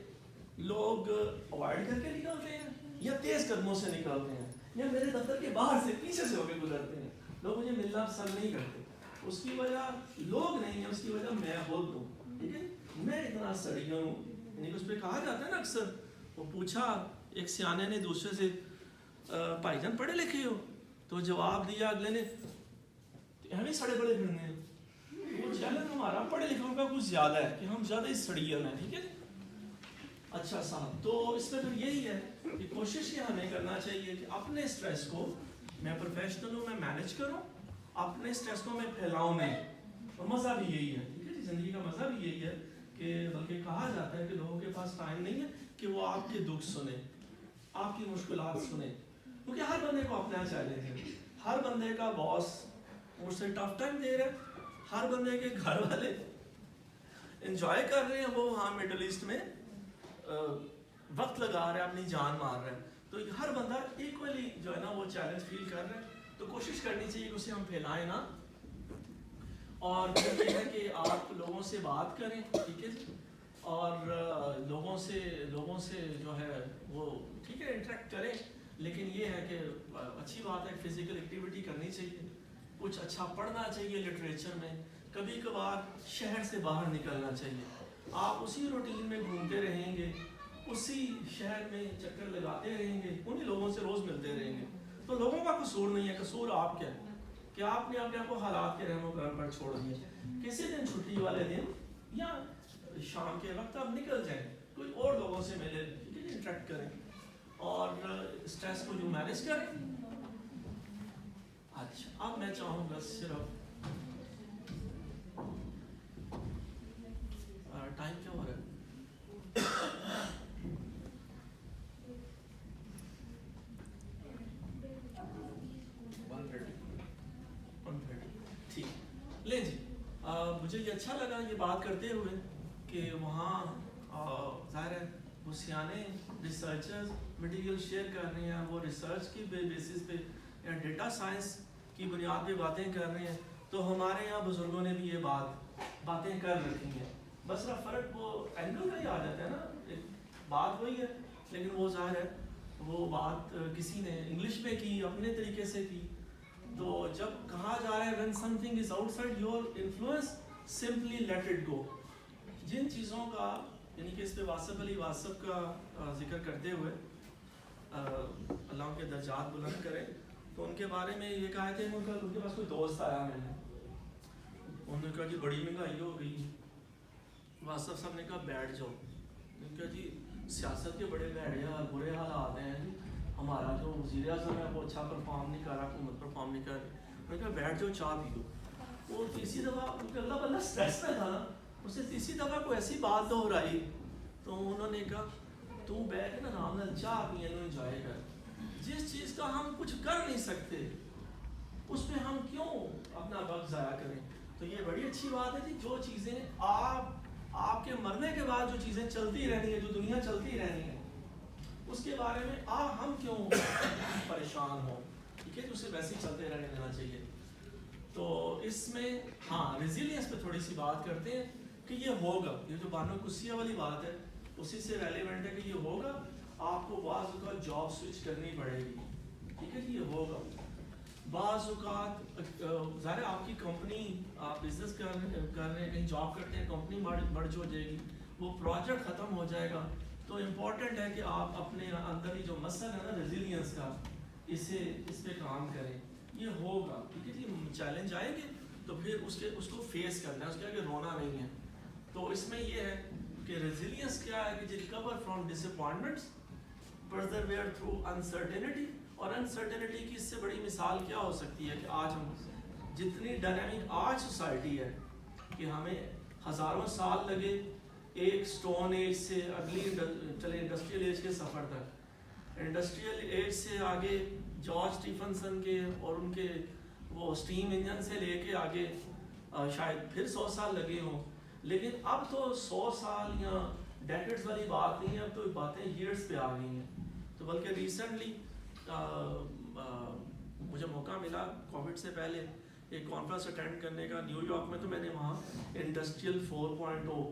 لوگ اوائڈ کر کے نکلتے ہیں یا تیز قدموں سے نکلتے ہیں, یا میرے دفتر کے باہر سے پیچھے سے ہو کے گزرتے ہیں. لوگ مجھے ملنا پسند نہیں کرتے. اس کی وجہ لوگ نہیں ہے, اس کی وجہ میں خود ہوں, ٹھیک ہے. میں اتنا سڑی ہوں, یعنی اس پہ کہا جاتا ہے نا اکثر. وہ پوچھا ایک سیانے نے دوسرے سے, بھائی جان پڑھے لکھے ہو؟ تو جواب دیا اگلے نے ہمیں سڑے بڑے پھرنے ہیں. وہ چیلنج ہمارا پڑھے لکھوں کا کچھ زیادہ ہے کہ ہم زیادہ ہی سڑیل ہیں, ٹھیک ہے. اچھا صاحب, تو اس میں پھر یہی ہے کہ کوشش یہ ہمیں کرنا چاہیے کہ اپنے اسٹریس کو, میں پروفیشنل ہوں, میں مینیج کروں, اپنے اسٹریس کو میں پھیلاؤں نہیں. اور مزہ بھی یہی ہے, ٹھیک ہے جی, زندگی کا مزہ بھی یہی ہے کہ بلکہ کہا جاتا ہے کہ لوگوں کے پاس ٹائم نہیں ہے کہ وہ آپ کے دکھ سنیں, آپ کی مشکلات سنیں, کیونکہ ہر بندے کو اپنا چیلنج ہے. ہر بندے کا باس مجھ سے ٹف ٹائم دے رہا ہے, ہر بندے کے گھر والے انجوائے کر رہے ہیں, وہ وہاں مڈل ایسٹ میں وقت لگا رہا ہے, اپنی جان مار رہا ہے. تو ہر بندہ ایکولی جو ہے نا وہ چیلنج فیل کر رہا ہے. تو کوشش کرنی چاہیے کہ اسے ہم پھیلائیں نا, اور پھر یہ ہے کہ آپ لوگوں سے بات کریں, ٹھیک ہے, اور لوگوں سے جو ہے وہ ٹھیک ہے انٹریکٹ کریں. لیکن یہ ہے کہ اچھی بات ہے, فزیکل ایکٹیویٹی کرنی چاہیے, کچھ اچھا پڑھنا چاہیے لٹریچر میں, کبھی کبھار شہر سے باہر نکلنا چاہیے. آپ اسی روٹین میں گھومتے رہیں گے, اسی شہر میں چکر لگاتے رہیں گے, انہی لوگوں سے روز ملتے رہیں گے, تو لوگوں کا قصور نہیں ہے, قصور آپ کیا ہے کہ آپ نے اپنے آپ کو حالات کے رحم و کرم پر چھوڑ دیا. کسی دن چھٹی والے دن یا شام کے وقت آپ نکل جائیں, کوئی اور لوگوں سے ملے, انٹریکٹ کریں, اور اسٹریس کو جو مینیج کریں. اچھا, اب میں چاہوں گا صرف ٹائم کیا ہو رہا ہے, ٹھیک لیں جی. مجھے یہ اچھا لگا یہ بات کرتے ہوئے کہ وہاں ظاہر ہے وہ سیانے ریسرچرز مٹیریل شیئر کر رہے ہیں, وہ ریسرچ کی بیسس پہ یا ڈیٹا سائنس کی بنیاد پہ باتیں کر رہے ہیں. تو ہمارے یہاں بزرگوں نے بھی یہ باتیں کر رکھی ہیں, بس فرق وہ اینگل کا ہی آ جاتا ہے نا. ایک بات وہی ہے, لیکن وہ ظاہر ہے وہ بات کسی نے انگلش میں کی, اپنے طریقے سے کی. تو جب کہا جا رہا ہے when something is outside your influence simply let it go, جن چیزوں کا یعنی کہ اس پہ واصف علی واصف کا ذکر کرتے ہوئے اللہ ان کے درجات بلند کرے, تو ان کے بارے میں یہ کہا تھے ان کے پاس کوئی دوست آیا, میں نے انہوں نے کہا جی بڑی مہنگائی ہو گئی. واصف صاحب نے کہا بیٹھ جاؤ. میں نے کہا جی سیاست کے بڑے برے حالات ہیں, ہمارا جو وزیر اعظم ہے وہ اچھا پرفارم نہیں کر رہا, حکومت پرفارم نہیں کر رہی. میں نے کہا بیٹھ جاؤ چائے پی لو. وہ تیسری دفعہ کیونکہ اللہ بندہ اسٹریس میں تھا نا, اسے تیسری دفعہ کوئی ایسی بات دہرائی, تو انہوں نے کہا تو بیٹھ کے نا آرام سے چائے پیے لو, انجوائے کر. جس چیز کا ہم کچھ کر نہیں سکتے اس پہ ہم کیوں اپنا وقت ضائع کریں. تو یہ بڑی اچھی بات ہے کہ جو چیزیں آپ کے مرنے کے بعد جو چیزیں چلتی رہنی ہیں, جو دنیا چلتی رہنی ہے, اس کے بارے میں ہم کیوں پریشان ہوں, ٹھیک ہے, تو اسے ویسے ہی چلتے رہنے دینا چاہیے. تو اس میں ہاں ریزیلینس پہ تھوڑی سی بات کرتے ہیں کہ یہ ہوگا, یہ جو بانو قدسیہ والی بات ہے اسی سے ریلیونٹ ہے کہ یہ ہوگا. آپ کو بعض اوقات جاب سوئچ کرنی پڑے گی, ٹھیک ہے, یہ ہوگا. بعض اوقات ظاہر آپ کی کمپنی, آپ بزنس کر رہے ہیں, کہیں جاب کرتے ہیں, کمپنی مرج ہو جائے گی, وہ پروجیکٹ ختم ہو جائے گا. تو امپورٹنٹ ہے کہ آپ اپنے اندر ہی جو مسئلہ ہے نا ریزیلینس کا, اس پہ کام کریں. یہ ہوگا, ٹھیک ہے جی, چیلنج آئیں گے تو پھر اس کو فیس کرنا ہے، اس کے آگے رونا نہیں ہے. تو اس میں یہ ہے کہ ریزیلینس کیا ہے کہ recover from disappointments, persevere through uncertainty. اور انسرٹینٹی کی اس سے بڑی مثال کیا ہو سکتی ہے کہ آج ہم جتنی ڈائنامک آج سوسائٹی ہے کہ ہمیں ہزاروں سال لگے ایک سٹون ایج سے اگلی چلے انڈسٹریل ایج کے سفر تک، انڈسٹریل ایج سے آگے جارج اسٹیفنسن کے اور ان کے وہ اسٹیم انجن سے لے کے آگے شاید پھر 100 سال لگے ہوں. لیکن اب تو 100 سال یا ڈیکڈز والی بات نہیں ہے، اب تو باتیں ایئرس پہ آ گئی ہیں. تو بلکہ ریسنٹلی مجھے موقع ملا کووڈ سے پہلے ایک کانفرنس اٹینڈ کرنے کا نیو یارک میں، تو میں نے وہاں industrial 4.0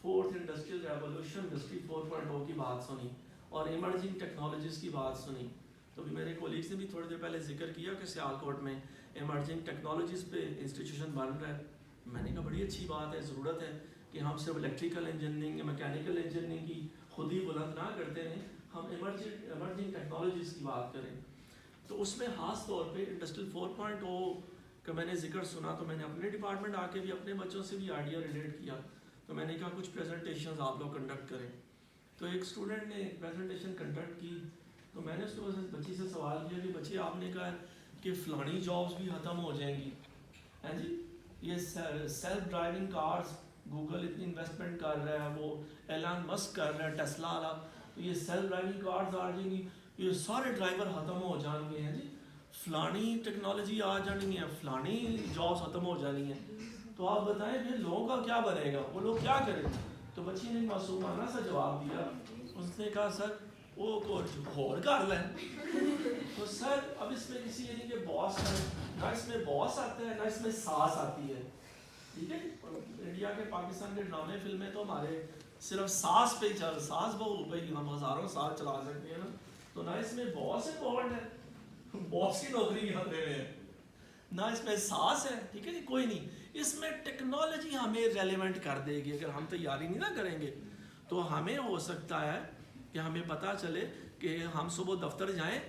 fourth industrial revolution industry 4.0 کی بات سنی اور ایمرجنگ ٹیکنالوجیز کی بات سنی. تو بھی میرے کولیگس نے بھی تھوڑی دیر پہلے ذکر کیا کہ سیالکوٹ میں ایمرجنگ ٹیکنالوجیز پہ انسٹیٹیوشن بن رہا ہے. میں نے کہا بڑی اچھی بات ہے، ضرورت ہے کہ ہم صرف الیکٹریکل انجینئرنگ یا میکینیکل انجینئرنگ کی خود ہی بلند نہ کرتے ہیں، ہم ایمرجنگ ٹیکنالوجیز کی بات کریں. تو اس میں خاص طور پہ انڈسٹریل 4.0 کا میں نے ذکر سنا، تو میں نے اپنے ڈپارٹمنٹ آ کے بھی اپنے بچوں سے بھی آئیڈیا ریلیٹ کیا. تو میں نے کہا کچھ پریزنٹیشنز آپ لوگ کنڈکٹ کریں. تو ایک اسٹوڈنٹ نے پریزنٹیشن کنڈکٹ کی، تو میں نے اس کو بچی سے سوال کیا کہ بچی آپ نے کہا کہ فلانی جابس بھی ختم ہو جائیں گی، ہیں جی یہ سیلف ڈرائیونگ کارز گوگل اتنی انویسٹمنٹ کر رہا ہے، وہ ایلان مسک کر رہا ہے ٹیسلا والا، تو یہ سیلف ڈرائیونگ کارز آ جائیں گی، یہ سارے ڈرائیور ختم ہو جائیں گے، ہیں جی فلانی ٹیکنالوجی آ جانی ہے، فلانی جابس ختم ہو جانی ہیں. تو آپ بتائیں پھر لوگوں کا کیا بنے گا، وہ لوگ کیا کریں؟ تو بچی نے معصومانہ سا جواب دیا، اس نے کہا سر وہ کچھ اور کر لیں. تو سر اب اس میں کسی یعنی کہ باس ہے نہ، اس میں باس آتا ہے نہ اس میں ساس آتی ہے، ٹھیک ہے. انڈیا کے پاکستان کے ڈرامے فلمیں تو ہمارے صرف ساس پہ ہی چل، ساس بہو پہ ہی ہم ہزاروں سال چلا سکتے ہیں نا. تو نہ اس میں باس انوالوڈ ہے، باس کی نوکری یہاں دے رہے ہیں، نہ اس میں ساس ہے، ٹھیک ہے جی. کوئی نہیں، اس میں ٹیکنالوجی ہمیں ریلیونٹ کر دے گی. اگر ہم تیاری نہیں نہ کریں گے تو ہمیں ہو سکتا ہے کہ ہمیں پتہ چلے کہ ہم صبح دفتر جائیں،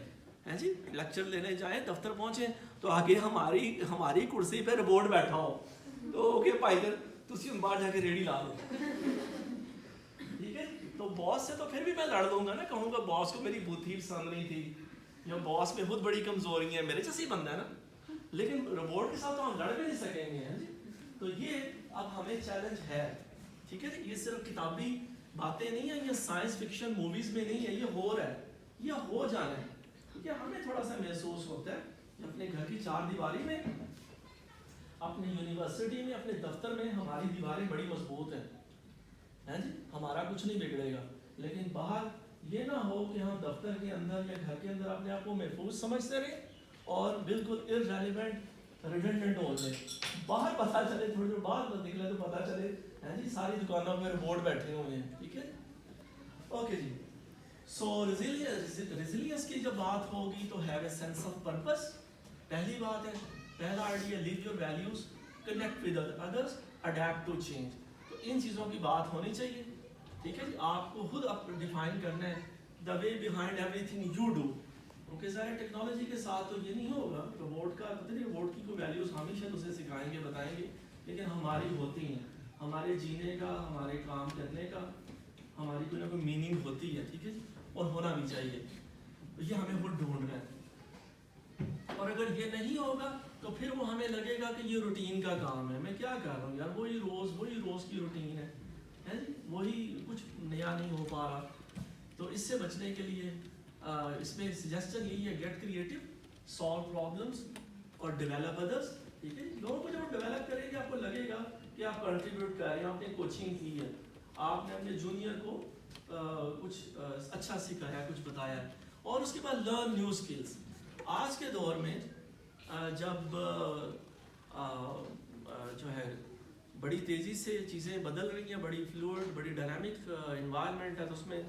ہیں جی لیکچر لینے جائیں، دفتر پہنچیں تو آگے ہماری کرسی پہ روبوٹ بیٹھا ہو، تو اوکے بھائی تسی ہم باہر جا کے ریڑھی لا دو، ٹھیک ہے. تو باس سے تو پھر بھی میں لڑ لوں گا نا، کہوں گا باس کو میری بوتھی پسند نہیں تھی، یا باس میں بہت بڑی کمزوری ہے، میرے جیسے ہی بندہ ہے نا. لیکن روبوٹ کے ساتھ تو ہم لڑ بھی نہیں سکیں گے، ہیں جی. تو یہ اب ہمیں چیلنج ہے، ٹھیک ہے جی. یہ صرف کتابی باتیں نہیں ہیں، یہ سائنس فکشن موویز میں نہیں ہے، یہ ہو رہا ہے، یہ ہو جانا ہے. کیونکہ ہمیں تھوڑا سا محسوس ہوتا ہے کہ اپنے گھر کی چار دیواری میں، اپنے یونیورسٹی میں، اپنے دفتر میں ہماری دیواریں بڑی مضبوط ہیں جی، ہمارا کچھ نہیں بگڑے گا. لیکن باہر یہ نہ ہو کہ ہم دفتر کے اندر یا گھر کے اندر اپنے آپ کو محفوظ سمجھتے رہیں اور بالکل ارریلیونٹ ریڈنڈنٹ ہو جائے. باہر پتہ چلے تھوڑی دیر بعد نکلے تو پتہ چلے ہیں جی ساری دکانوں میں روبوٹ بیٹھے ہوئے ہیں، ٹھیک ہے. اوکے جی. سو ریزیلینس کی جب بات ہوگی تو have a sense of purpose, پہلی بات ہے، پہلا idea live your values, connect with others, adapt to change. تو ان چیزوں کی بات ہونی چاہیے، ٹھیک ہے جی. آپ کو خود ڈیفائن کرنا ہے the way behind everything you do. کیونکہ ظاہر ٹیکنالوجی کے ساتھ تو یہ نہیں ہوگا، روبوٹ کا پتہ نہیں، روبوٹ کی کوئی ویلیوز ہم ہی شاید اسے سکھائیں گے بتائیں گے، لیکن ہماری ہوتی ہیں، ہمارے جینے کا، ہمارے کام کرنے کا ہماری کوئی نہ کوئی میننگ ہوتی ہے، ٹھیک ہے جی. اور ہونا بھی چاہیے. تو یہ ہمیں خود ڈھونڈنا ہے. اور اگر یہ نہیں ہوگا تو پھر وہ ہمیں لگے گا کہ یہ روٹین کا کام ہے، میں کیا کر رہا ہوں یار، وہی روز کی روٹین ہے جی، وہی کچھ نیا نہیں ہو پا رہا. تو اس سے بچنے کے لیے اس میں سجیسچن یہی ہے، گیٹ کریٹو، سالو پرابلمس اور ڈیولپ ادرس، ٹھیک ہے. لوگوں کو جب ڈیولپ کریں گے آپ کو لگے گا کہ آپ کنٹریبیوٹ کر رہے ہیں، آپ نے کوچنگ کی ہے، آپ نے اپنے جونیئر کو کچھ اچھا سکھایا، کچھ بتایا. اور اس کے بعد لرن نیو اسکلس. آج کے دور میں جب جو ہے بڑی تیزی سے چیزیں بدل رہی ہیں، بڑی فلوئڈ، بڑی ڈائنامک انوائرمنٹ ہے، تو اس میں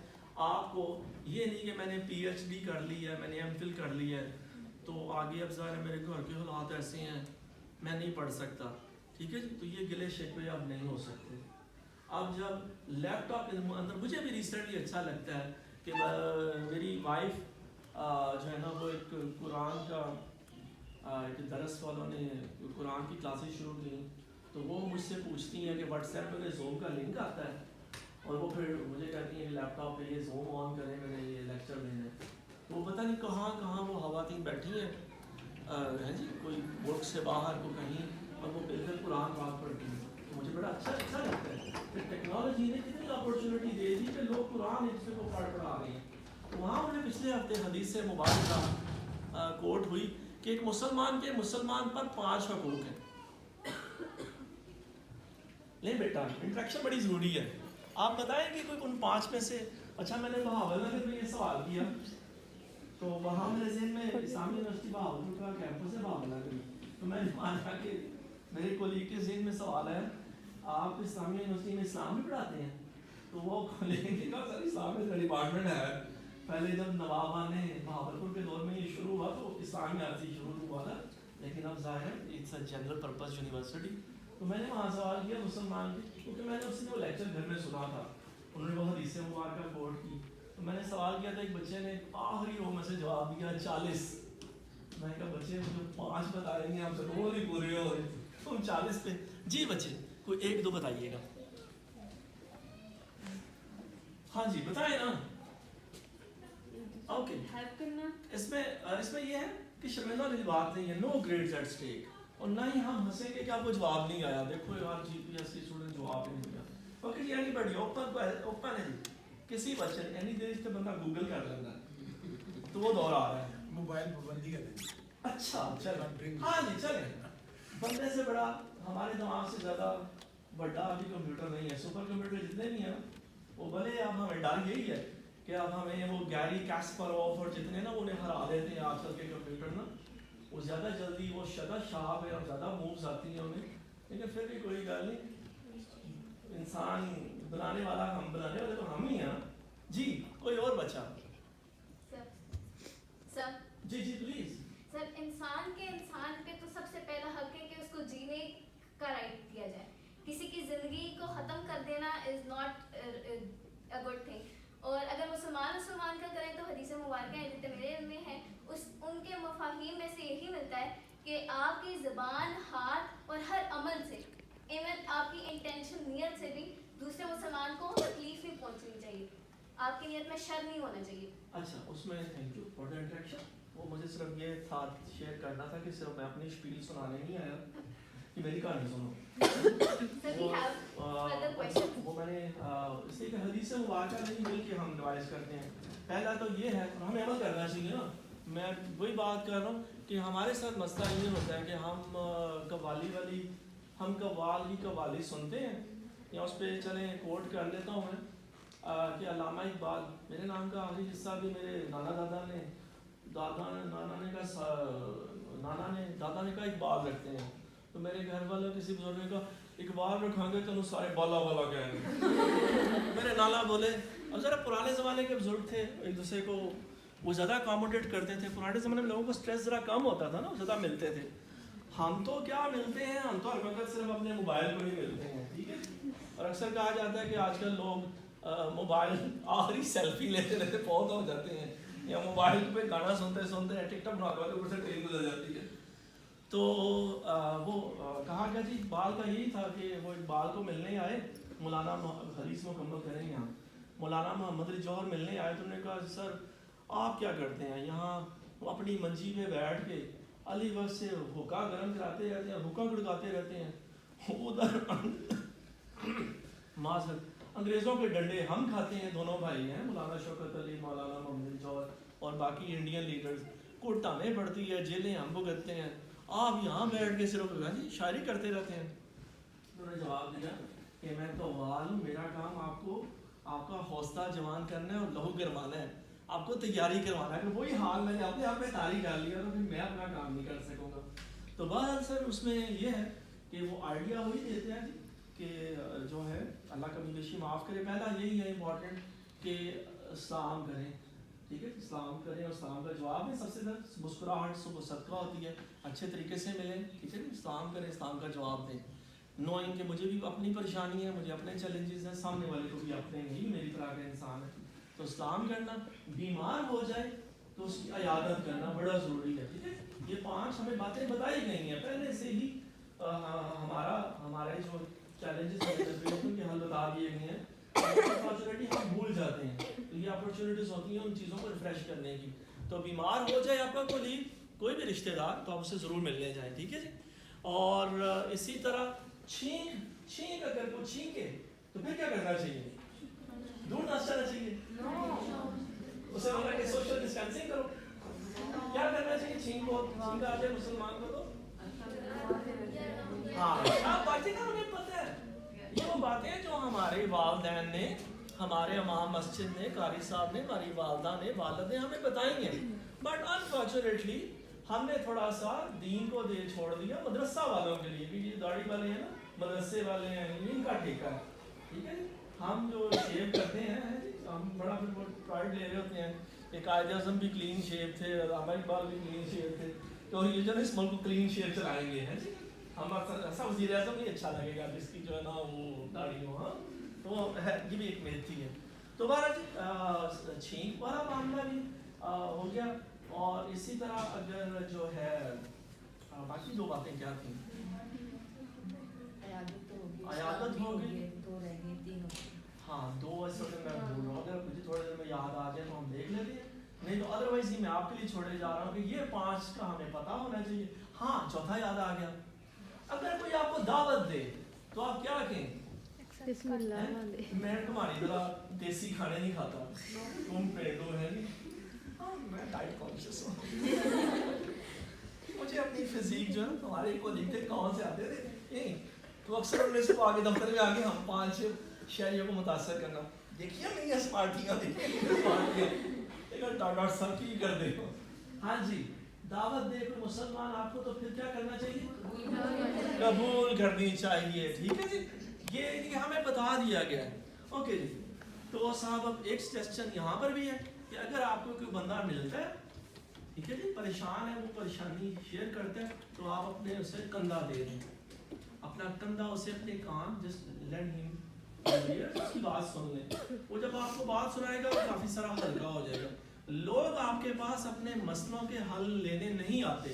آپ کو یہ نہیں کہ میں نے پی ایچ ڈی کر لی ہے، میں نے ایم فل کر لی ہے تو آگے اب ظاہر ہے میرے گھر کے حالات ایسے ہیں میں نہیں پڑھ سکتا، ٹھیک ہے جی. تو یہ گلے شکوے اب نہیں ہو سکتے. اب جب لیپ ٹاپ کے اندر مجھے بھی ریسنٹلی اچھا لگتا ہے کہ میری وائف جو ہے نا وہ ایک قرآن کا کہ درس والوں نے قرآن کی کلاسز شروع کی، تو وہ مجھ سے پوچھتی ہیں کہ واٹس ایپ پہ زوم کا لنک آتا ہے، اور وہ پھر مجھے کہتی ہیں کہ لیپ ٹاپ پہ یہ زوم آن کریں، میں نے یہ لیکچر دینا ہے. تو وہ پتہ نہیں کہاں کہاں وہ خواتین بیٹھی ہیں ہے جی، کوئی ملک سے باہر کو کہیں، اور وہ بالکل قرآن پاک پڑھتی ہیں. تو مجھے بڑا اچھا لگتا ہے کہ ٹیکنالوجی نے کتنی اپرچونیٹی دے دی کہ لوگ قرآن ایک دوسرے کو پڑھا رہے ہیں. تو وہاں مجھے پچھلے ہفتے حدیث سے مبارکہ کوٹ ہوئی کہ ایک مسلمان کے مسلمان پر 5 حقوق ہیں. نہیں بیٹا، انٹریکشن بڑی ضروری ہے. آپ بتائیں کہ کوئی ان 5 میں سے. اچھا، میں نے بہاولپور میں یہ سوال کیا، تو وہاں میرے ذہن میں اسلامی یونیورسٹی بہاولپور کا کیمپس ہے بہاولپور، تو میں نے مانا کہ میرے کولیگ کے ذہن میں سوال ہے آپ اسلامی یونیورسٹی میں اسلام بھی پڑھاتے ہیں؟ تو وہ کولیگ نے کہا سر اسلام کا ڈپارٹمنٹ ہے. پہلے جب نواب نے بہاولپور کے دور میں یہ شروع ہوا تو اسلامی یونیورسٹی شروع ہوا تھا، لیکن اب ظاہر ہے it's a general purpose university. تو میں نے وہاں سوال کیا مسلمان کے، کیونکہ میں نے اس نے وہ لیکچر گھر میں سنا تھا، انہوں نے وہ حدیث مبارکہ کوٹ کی. تو میں نے سوال کیا تھا، ایک بچے نے آخری وہ میں سے جواب دیا 40. میں نے کہا بچے مجھے 5 بتائیں گے، ہم سے وہ نہیں پورے ہو رہے، تم 40 پہ. جی بچے کوئی 1-2 بتائیے گا. ہاں جی بتائیں نا. اوکے، اس میں یہ ہے کہ شرمندہ والی بات نہیں ہے، نو گریڈز ایٹ اسٹیک، اور نہ ہی ہم ہنسیں گے کہ آپ کو جواب نہیں آیا. دیکھو یار جی پی ایس کی اسٹوڈنٹ جواب ہی نہیں دیا. اوکے جی، اینی بڑی اوپن ہے جی، کسی بچے نے اینی دیر سے بندہ گوگل کر لینا ہے، تو وہ دور آ رہا ہے. موبائل پابندی کر دیں. اچھا چلیں، ہاں جی چلیں. بندے سے بڑا، ہمارے دماغ سے زیادہ بڑا ابھی کمپیوٹر نہیں ہے. سپر کمپیوٹر جتنے بھی ہیں وہ بھلے، اب ہمیں ڈر یہی ہے کہ اب ہمیں وہ گیری کاسپروف اور جتنے نا انہیں ہرا دیتے ہیں آج کل کے کمپیوٹر نا، وہ زیادہ جلدی وہ شدہ شارپ ہے اور زیادہ مووز آتی ہیں انہیں. لیکن پھر بھی کوئی گل نہیں، انسان بنانے والا، ہم بنانے والے تو ہم ہی ہیں. جی کوئی اور بچہ؟ سر جی جی پلیز. سر انسان پہ تو سب سے پہلا حق ہے کہ اس کو جینے کا رائٹ دیا جائے. کسی کی زندگی کو ختم کر دینا is not a good thing. اور اگر مسلمان کا کریں تو حدیث مبارکہ ہیں جتنے میرے علم میں ہیں، ان کے مفاہیم میں سے یہی ملتا ہے کہ آپ کی زبان، ہاتھ اور ہر عمل سے، ایون آپ کی انٹینشن، نیت سے بھی دوسرے مسلمان کو تکلیف نہیں پہنچنی چاہیے. آپ کی نیت میں شر نہیں ہونا چاہیے. اچھا، اس میں thank you for the interaction. وہ مجھے صرف یہ تھا شیئر کرنا تھا کہ صرف میں اپنی شپیل سنانے نہیں آیا کہ میری کہانی سنو. وہ میں نے اس لیے کہ حدیث مبارکہ نہیں مل کے ہم ڈیوائز کرتے ہیں. پہلا تو یہ ہے، اور ہمیں عمل کرنا چاہیے نا. میں وہی بات کر رہا ہوں کہ ہمارے ساتھ مسئلہ یہ ہوتا ہے کہ ہم قوال کی قوالی سنتے ہیں، یا اس پہ چلیں کوٹ کر لیتا ہوں میں کہ علامہ اقبال، میرے نام کا آخری حصہ بھی میرے دادا نے کہا اقبال رکھتے ہیں. تو میرے گھر والوں کسی بزرگ نے کہا اقبال رکھیں گے تو سارے بالا بالا کہیں گے. میرے نانا بولے، اب ذرا پرانے زمانے کے بزرگ تھے، ایک دوسرے کو وہ زیادہ اکاموڈیٹ کرتے تھے. پرانے زمانے میں لوگوں کو اسٹریس ذرا کم ہوتا تھا نا، زیادہ ملتے تھے. ہم تو کیا ملتے ہیں، ہم تو ہر وقت صرف اپنے موبائل کو ہی ملتے ہیں. ٹھیک ہے، اور اکثر کہا جاتا ہے کہ آج کل لوگ موبائل آخری سیلفی لیتے لیتے فوت ہو جاتے ہیں، یا موبائل پہ گانا سنتے سنتے ٹک ٹاک بنا کے اوپر سے ٹرین گزر جاتی ہے. تو وہ کہا گیا جی اقبال کا یہی تھا کہ وہ اقبال کو ملنے آئے، مولانا حدیث مکمل کریں گے ہم، مولانا محمد علی جوہر ملنے آئے. تو انہوں نے کہا سر آپ کیا کرتے ہیں یہاں؟ وہ اپنی منجی پہ بیٹھ کے علی وقت سے حکا گرم کراتے رہتے ہیں، حکا گڑکاتے رہتے ہیں. ادھر معذرت انگریزوں کے ڈنڈے ہم کھاتے ہیں. دونوں بھائی ہیں، مولانا شوکت علی، مولانا محمد علی جوہر اور باقی انڈین لیڈرز کو ٹانیں پڑتی ہے، جیلیں ہم بھگتتے ہیں، آپ یہاں بیٹھ کے صرف جی شاعری کرتے رہتے ہیں. انہوں نے جواب دیا کہ میں تو قوال ہوں، میرا کام آپ کا حوصلہ جوان کرنا ہے اور لہو گرمانا ہے، آپ کو تیاری کروانا ہے. کہ وہی حال میں نے اپنے آپ میں تاری کر لیا تو پھر میں اپنا کام نہیں کر سکوں گا. تو بہرحال سر اس میں یہ ہے کہ وہ آئیڈیا وہی دیتے ہیں کہ جو ہے اللہ کمی بیشی معاف کرے. پہلا یہی ہے امپورٹنٹ کہ اسلام کریں. ٹھیک ہے، اسلام کریں، اور اسلام کا جواب ہے سب سے زیادہ مسکراہٹ صبح صدقہ ہوتی ہے، اچھے طریقے سے ملیں. ٹھیک ہے، اسلام کریں، اسلام کا جواب دیں، نوئنگ کہ مجھے بھی اپنی پریشانی ہے، مجھے اپنے چیلنجز ہیں، سامنے والے کو بھی اپنے، نہیں میری طرح کا انسان ہے. تو اسلام کرنا، بیمار ہو جائے تو اس کی عیادت کرنا بڑا ضروری ہے. ٹھیک ہے, یہ 5 ہمیں باتیں بتائی گئی ہیں پہلے سے ہی. ہمارے جو چیلنجز ہیں ان کے حل بتا دیے گئے ہیں. اپرچونیٹی ہم بھول جاتے ہیں, تو یہ اپرچونیٹیز ہوتی ہیں ان چیزوں کو ریفریش کرنے کی. تو بیمار ہو جائے آپ کا کوئی بھی رشتہ دار تو آپ اسے ضرور ملنے جائیں. ٹھیک ہے جی. اور اسی طرح چھینک اگر کوئی چھینکے تو پھر کیا کرنا چاہیے؟ دور نہ جانا چاہیے, اسے بولا کہ سوشل ڈسٹینسنگ کرو. کیا کرنا چاہیے چھینک آ جائے مسلمان کو تو ہاں باتیں نا ہمیں پتہ ہے. یہ وہ باتیں جو ہمارے والدین نے, ہمارے امام مسجد نے, قاری صاحب نے, ہماری والدہ نے, والد نے ہمیں بتائی ہیں. بٹ انفارچونیٹلی ہم نے تھوڑا سا دین کو چھوڑ دیا مدرسہ والوں کے لیے. یہ داڑھی والے ہیں نا, مدرسے والے ہیں, ان کا ٹھیکہ ہے. ٹھیک ہے, ہم جو شیو کرتے ہیں ہم بڑا پھر پرائڈ لے رہے ہوتے ہیں کہ قائد اعظم بھی کلین شیو تھے, علامہ اقبال بھی کلین شیو تھے, تو یہ جو ہے اس ملک کو کلین شیو چلائیں گے. ہیں جی, ہم ایسا وزیر اعظم نہیں اچھا لگے گا جس کی جو ہے نا وہ داڑھی ہو. ہاں, تو یہ بھی ایک میتھ ہی ہے. تو بہرحال جی چھینک والا معاملہ بھی ہو گیا. اور اسی طرح اگر جو ہے باقی 2 باتیں کیا تھیں؟ عیادت ہوگی, 2 رہ گئی, 3 ہاں 2 اس وقت میں بھول رہا ہوں. اگر مجھے تھوڑے دیر میں یاد آ جائے تو ہم دیکھ لیتے ہیں, نہیں تو ادروائز میں آپ کے لیے چھوڑے جا رہا ہوں کہ یہ 5 کا ہمیں پتہ ہونا چاہیے. ہاں چوتھا یاد آ گیا, اگر کوئی آپ کو دعوت دے تو آپ کیا کہیں؟ بسم اللہ. میں تمہاری طرح دیسی کھانے نہیں کھاتا, تم پیٹو ہے نہیں. میں ڈائٹ کانشیس ہوں. مجھے اپنی فزیک جو ہے ہمارے کولیگ تھے کون سے آتے تھے, تو اکثر انہیں سے آگے دفتر میں آگے ہم 5 شہریوں کو متاثر کرنا. دیکھیے نہیں اسمارٹیاں دیکھیے ڈاکٹر صاحب کی کر دے. ہاں جی, دعوت دے کوئی مسلمان آپ کو تو پھر کیا کرنا چاہیے؟ قبول کرنی چاہیے. ٹھیک ہے جی, یہ ہمیں بتا دیا گیا ہے. اوکے جی, تو صاحب اب ایک سجیشن یہاں پر بھی ہے کہ اگر آپ کو کوئی بندہ ملتا ہے, ٹھیک ہے جی, پریشان ہے, وہ پریشانی شیئر کرتا ہے, تو آپ اپنے اسے کندھا دے دیں. اپنا کندھا اسے اپنے کان جسٹ لینڈ ہم اس کی بات سن لیں. وہ جب آپ کو بات سنائے گا وہ کافی سارا ہلکا ہو جائے گا. لوگ آپ کے پاس اپنے مسئلوں کے حل لینے نہیں آتے.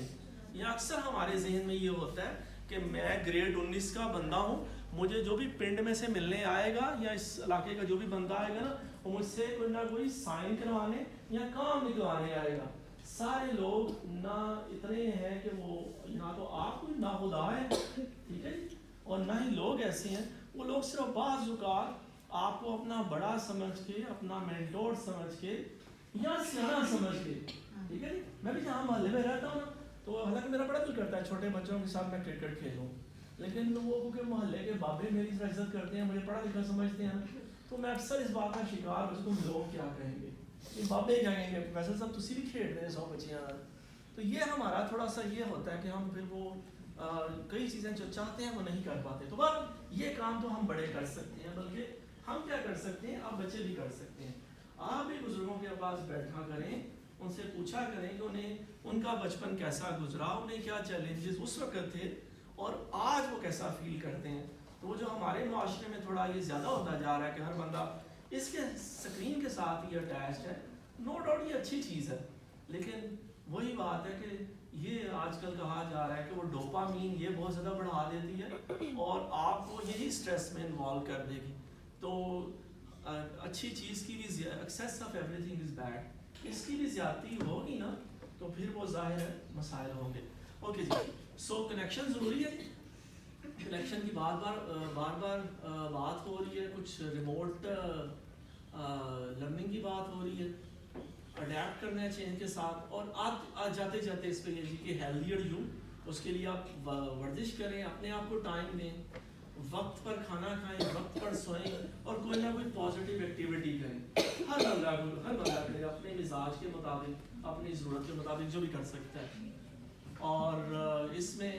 یا اکثر ہمارے ذہن میں یہ ہوتا ہے کہ میں گریڈ 19 کا بندہ ہوں, مجھے جو بھی پنڈ میں سے ملنے آئے گا یا اس علاقے کا جو بھی بندہ آئے گا نا, وہ مجھ سے کوئی نہ کوئی سائن کروانے یا کام نکلوانے آئے گا. سارے لوگ نہ اتنے ہیں کہ وہ نہ تو آپ کوئی نہ خدا ہے, ٹھیک ہے, اور نہ ہی لوگ ایسے ہیں. وہ لوگ صرف بعض اوقات آپ کو اپنا بڑا سمجھ کے, اپنا مینٹور سمجھ کے یا سیاح سمجھ کے, ٹھیک ہے. میں بھی جہاں محلے میں رہتا ہوں نا, تو حالانکہ میرا بڑا دل کرتا ہے چھوٹے بچوں کے ساتھ میں کرکٹ کھیلوں, لیکن وہ کیونکہ محلے کے بابے میری طرح عزت کرتے ہیں, مجھے پڑھا لکھا سمجھتے ہیں, تو میں اکثر اس بات کا شکار ہوں کہ لوگ کیا کہیں گے, یہ بابے کیا کہیں گے, ویسے سب تسی بھی کھیل رہے ہیں 100 بچیاں. تو یہ ہمارا تھوڑا سا یہ ہوتا ہے کہ ہم پھر وہ کئی چیزیں جو چاہتے ہیں وہ نہیں کر پاتے. تو بس یہ کام تو ہم بڑے کر سکتے ہیں, بلکہ ہم کیا کر سکتے ہیں, آپ بچے بھی کر سکتے ہیں. آپ بھی بزرگوں کے پاس بیٹھا کریں, ان سے پوچھا کریں کہ انہیں ان کا بچپن کیسا گزرا, انہیں کیا چیلنجز اس وقت تھے اور آج وہ کیسا فیل کرتے ہیں. تو وہ جو ہمارے معاشرے میں تھوڑا یہ زیادہ ہوتا جا رہا ہے کہ ہر بندہ اس کے اسکرین کے ساتھ ہی اٹیچڈ ہے. نو ڈاؤٹ یہ اچھی چیز ہے, لیکن وہی بات ہے کہ یہ آج کل کہا جا رہا ہے کہ وہ ڈوپامین یہ بہت زیادہ بڑھا دیتی ہے اور آپ کو یہی اسٹریس میں انوالو کر دے گی. تو اچھی چیز کی بھی excess of everything is bad, اس کی بھی زیادتی ہوگی نا تو پھر وہ ظاہر ہے مسائل ہوں گے. اوکے جی, سو کنیکشن ضروری ہے. کنیکشن کی بار بار بات ہو رہی ہے, کچھ ریموٹ لرننگ کی بات ہو رہی ہے, اڈیپٹ کرنا ہے چینج کے ساتھ. اور آپ جاتے جاتے اس پہ یہ جی کہ ہیلدیئر یو, اس کے لیے آپ ورزش کریں, اپنے آپ کو ٹائم دیں, وقت پر کھانا کھائیں, وقت پر سوئیں, اور کوئی نہ کوئی پازیٹیو ایکٹیویٹی کریں. ہر بندہ کرے اپنے مزاج کے مطابق, اپنی ضرورت کے مطابق جو بھی کر سکتا ہے. اور اس میں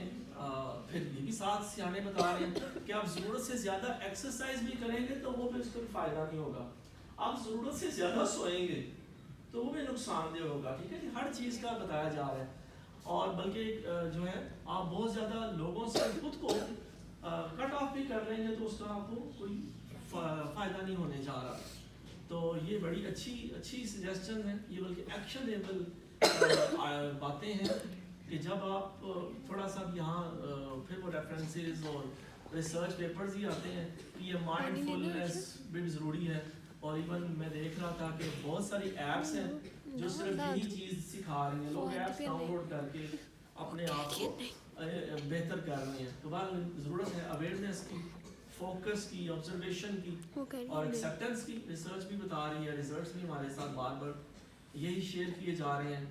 پھر یہ بھی ساتھ سیانے بتا رہے ہیں کہ آپ ضرورت سے زیادہ ایکسرسائز بھی کریں گے تو وہ بھی اس کو فائدہ نہیں ہوگا. آپ ضرورت سے زیادہ سوئیں گے تو وہ بھی نقصان دہ ہوگا. ٹھیک ہے جی, ہر چیز کا بتایا جا رہا ہے. اور بلکہ جو ہے آپ بہت زیادہ لوگوں سے خود کو کٹ آف بھی کر لیں گے تو اس کا آپ کو کوئی فائدہ نہیں ہونے جا رہا. تو یہ بڑی اچھی سجیسچن ہیں یہ، بلکہ ایکشنیبل باتیں ہیں کہ جب آپ تھوڑا سا یہاں پھر وہ ریفرنسز اور ریسرچ پیپرز ہی آتے ہیں کہ یہ مائنڈ فلنس بھی ضروری ہے. اور ایون میں دیکھ رہا تھا کہ بہت ساری ایپس ہیں جو صرف یہی چیز سکھا رہی ہیں. لوگ ایپس ڈاؤن لوڈ کر کے اپنے آپ کو بہتر کر رہے ہیں. تو بہرحال ضرورت ہے اویئرنیس کی، فوکس کی، آبزرویشن کی اور ایکسیپٹنس کی. ریسرچ بھی بتا رہی ہے، ریزلٹس بھی ہمارے ساتھ بار بار یہی شیئر کیے جا رہے ہیں.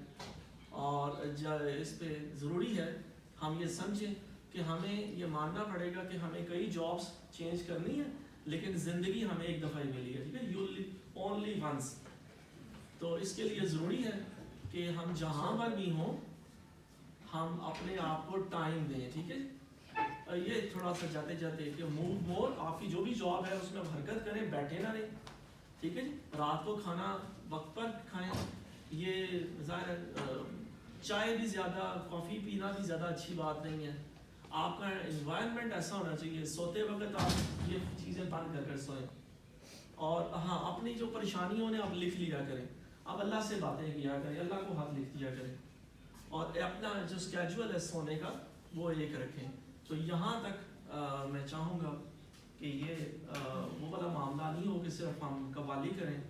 اور اس پہ ضروری ہے ہم یہ سمجھیں کہ ہمیں یہ ماننا پڑے گا کہ ہمیں کئی جابس چینج کرنی ہے، لیکن زندگی ہمیں ایک دفعہ ہی ملی ہے. ٹھیک ہے، یو لیو اونلی ونس. تو اس کے لیے ضروری ہے کہ ہم جہاں پر بھی ہوں ہم اپنے آپ کو ٹائم دیں. ٹھیک ہے، یہ تھوڑا سا جاتے جاتے کہ موو مور. آپ کی جو بھی جاب ہے اس میں حرکت کریں، بیٹھے نہ رہیں. ٹھیک ہے جی، رات کو کھانا وقت پر کھائیں. یہ ظاہر ہے چائے بھی زیادہ، کافی پینا بھی زیادہ اچھی بات نہیں ہے. آپ کا انوائرمنٹ ایسا ہونا چاہیے سوتے وقت آپ یہ چیزیں بند کر کر سوئیں. اور ہاں، اپنی جو پریشانیوں انہیں آپ لکھ لیا کریں. آپ اللہ سے باتیں کیا کریں، اللہ کو ہاتھ لکھ دیا کریں. اور اپنا جو اسکیجول ہے سونے کا وہ ایک رکھیں. تو یہاں تک میں چاہوں گا کہ یہ وہ والا معاملہ نہیں ہو کہ صرف ہم قوالی کریں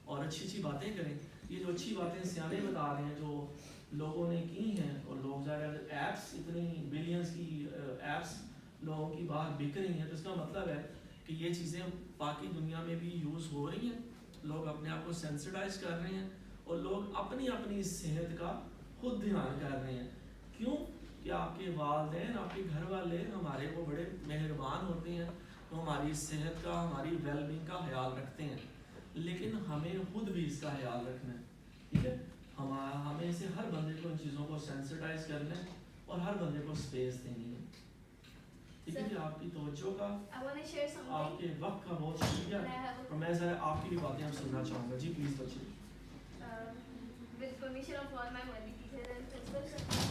اور اچھی باتیں کریں. یہ جو اچھی باتیں سیانے بتا رہے ہیں جو لوگوں نے کی ہیں، اور لوگ ظاہر ایپس اتنی بلینس کی ایپس لوگوں کی باہر بک رہی ہیں، تو اس کا مطلب ہے کہ یہ چیزیں باقی دنیا میں بھی یوز ہو رہی ہیں. لوگ اپنے آپ کو سینسٹائز کر رہے ہیں اور لوگ اپنی صحت کا خود دھیان کر رہے ہیں. کیوں کہ آپ کے والدین، آپ کے گھر والے ہمارے وہ بڑے مہربان ہوتے ہیں، وہ ہماری صحت کا، ہماری ویل بینگ کا خیال رکھتے ہیں. لیکن ہمیں خود بھی اس کا خیال رکھنا ہے. ٹھیک ہے، ہمیں سے ہر بندے کو ان چیزوں کو سینسٹائز کرنا ہے اور ہر بندے کو اسپیس دینی ہے. ٹھیک ہے جی، آپ کی توجہ کا، آپ کے وقت کا بہت شکریہ. اور میں ذرا آپ کی بھی باتیں ہم سننا چاہوں گا. جی پلیز بچے. With permission of all my worthy teachers and principals,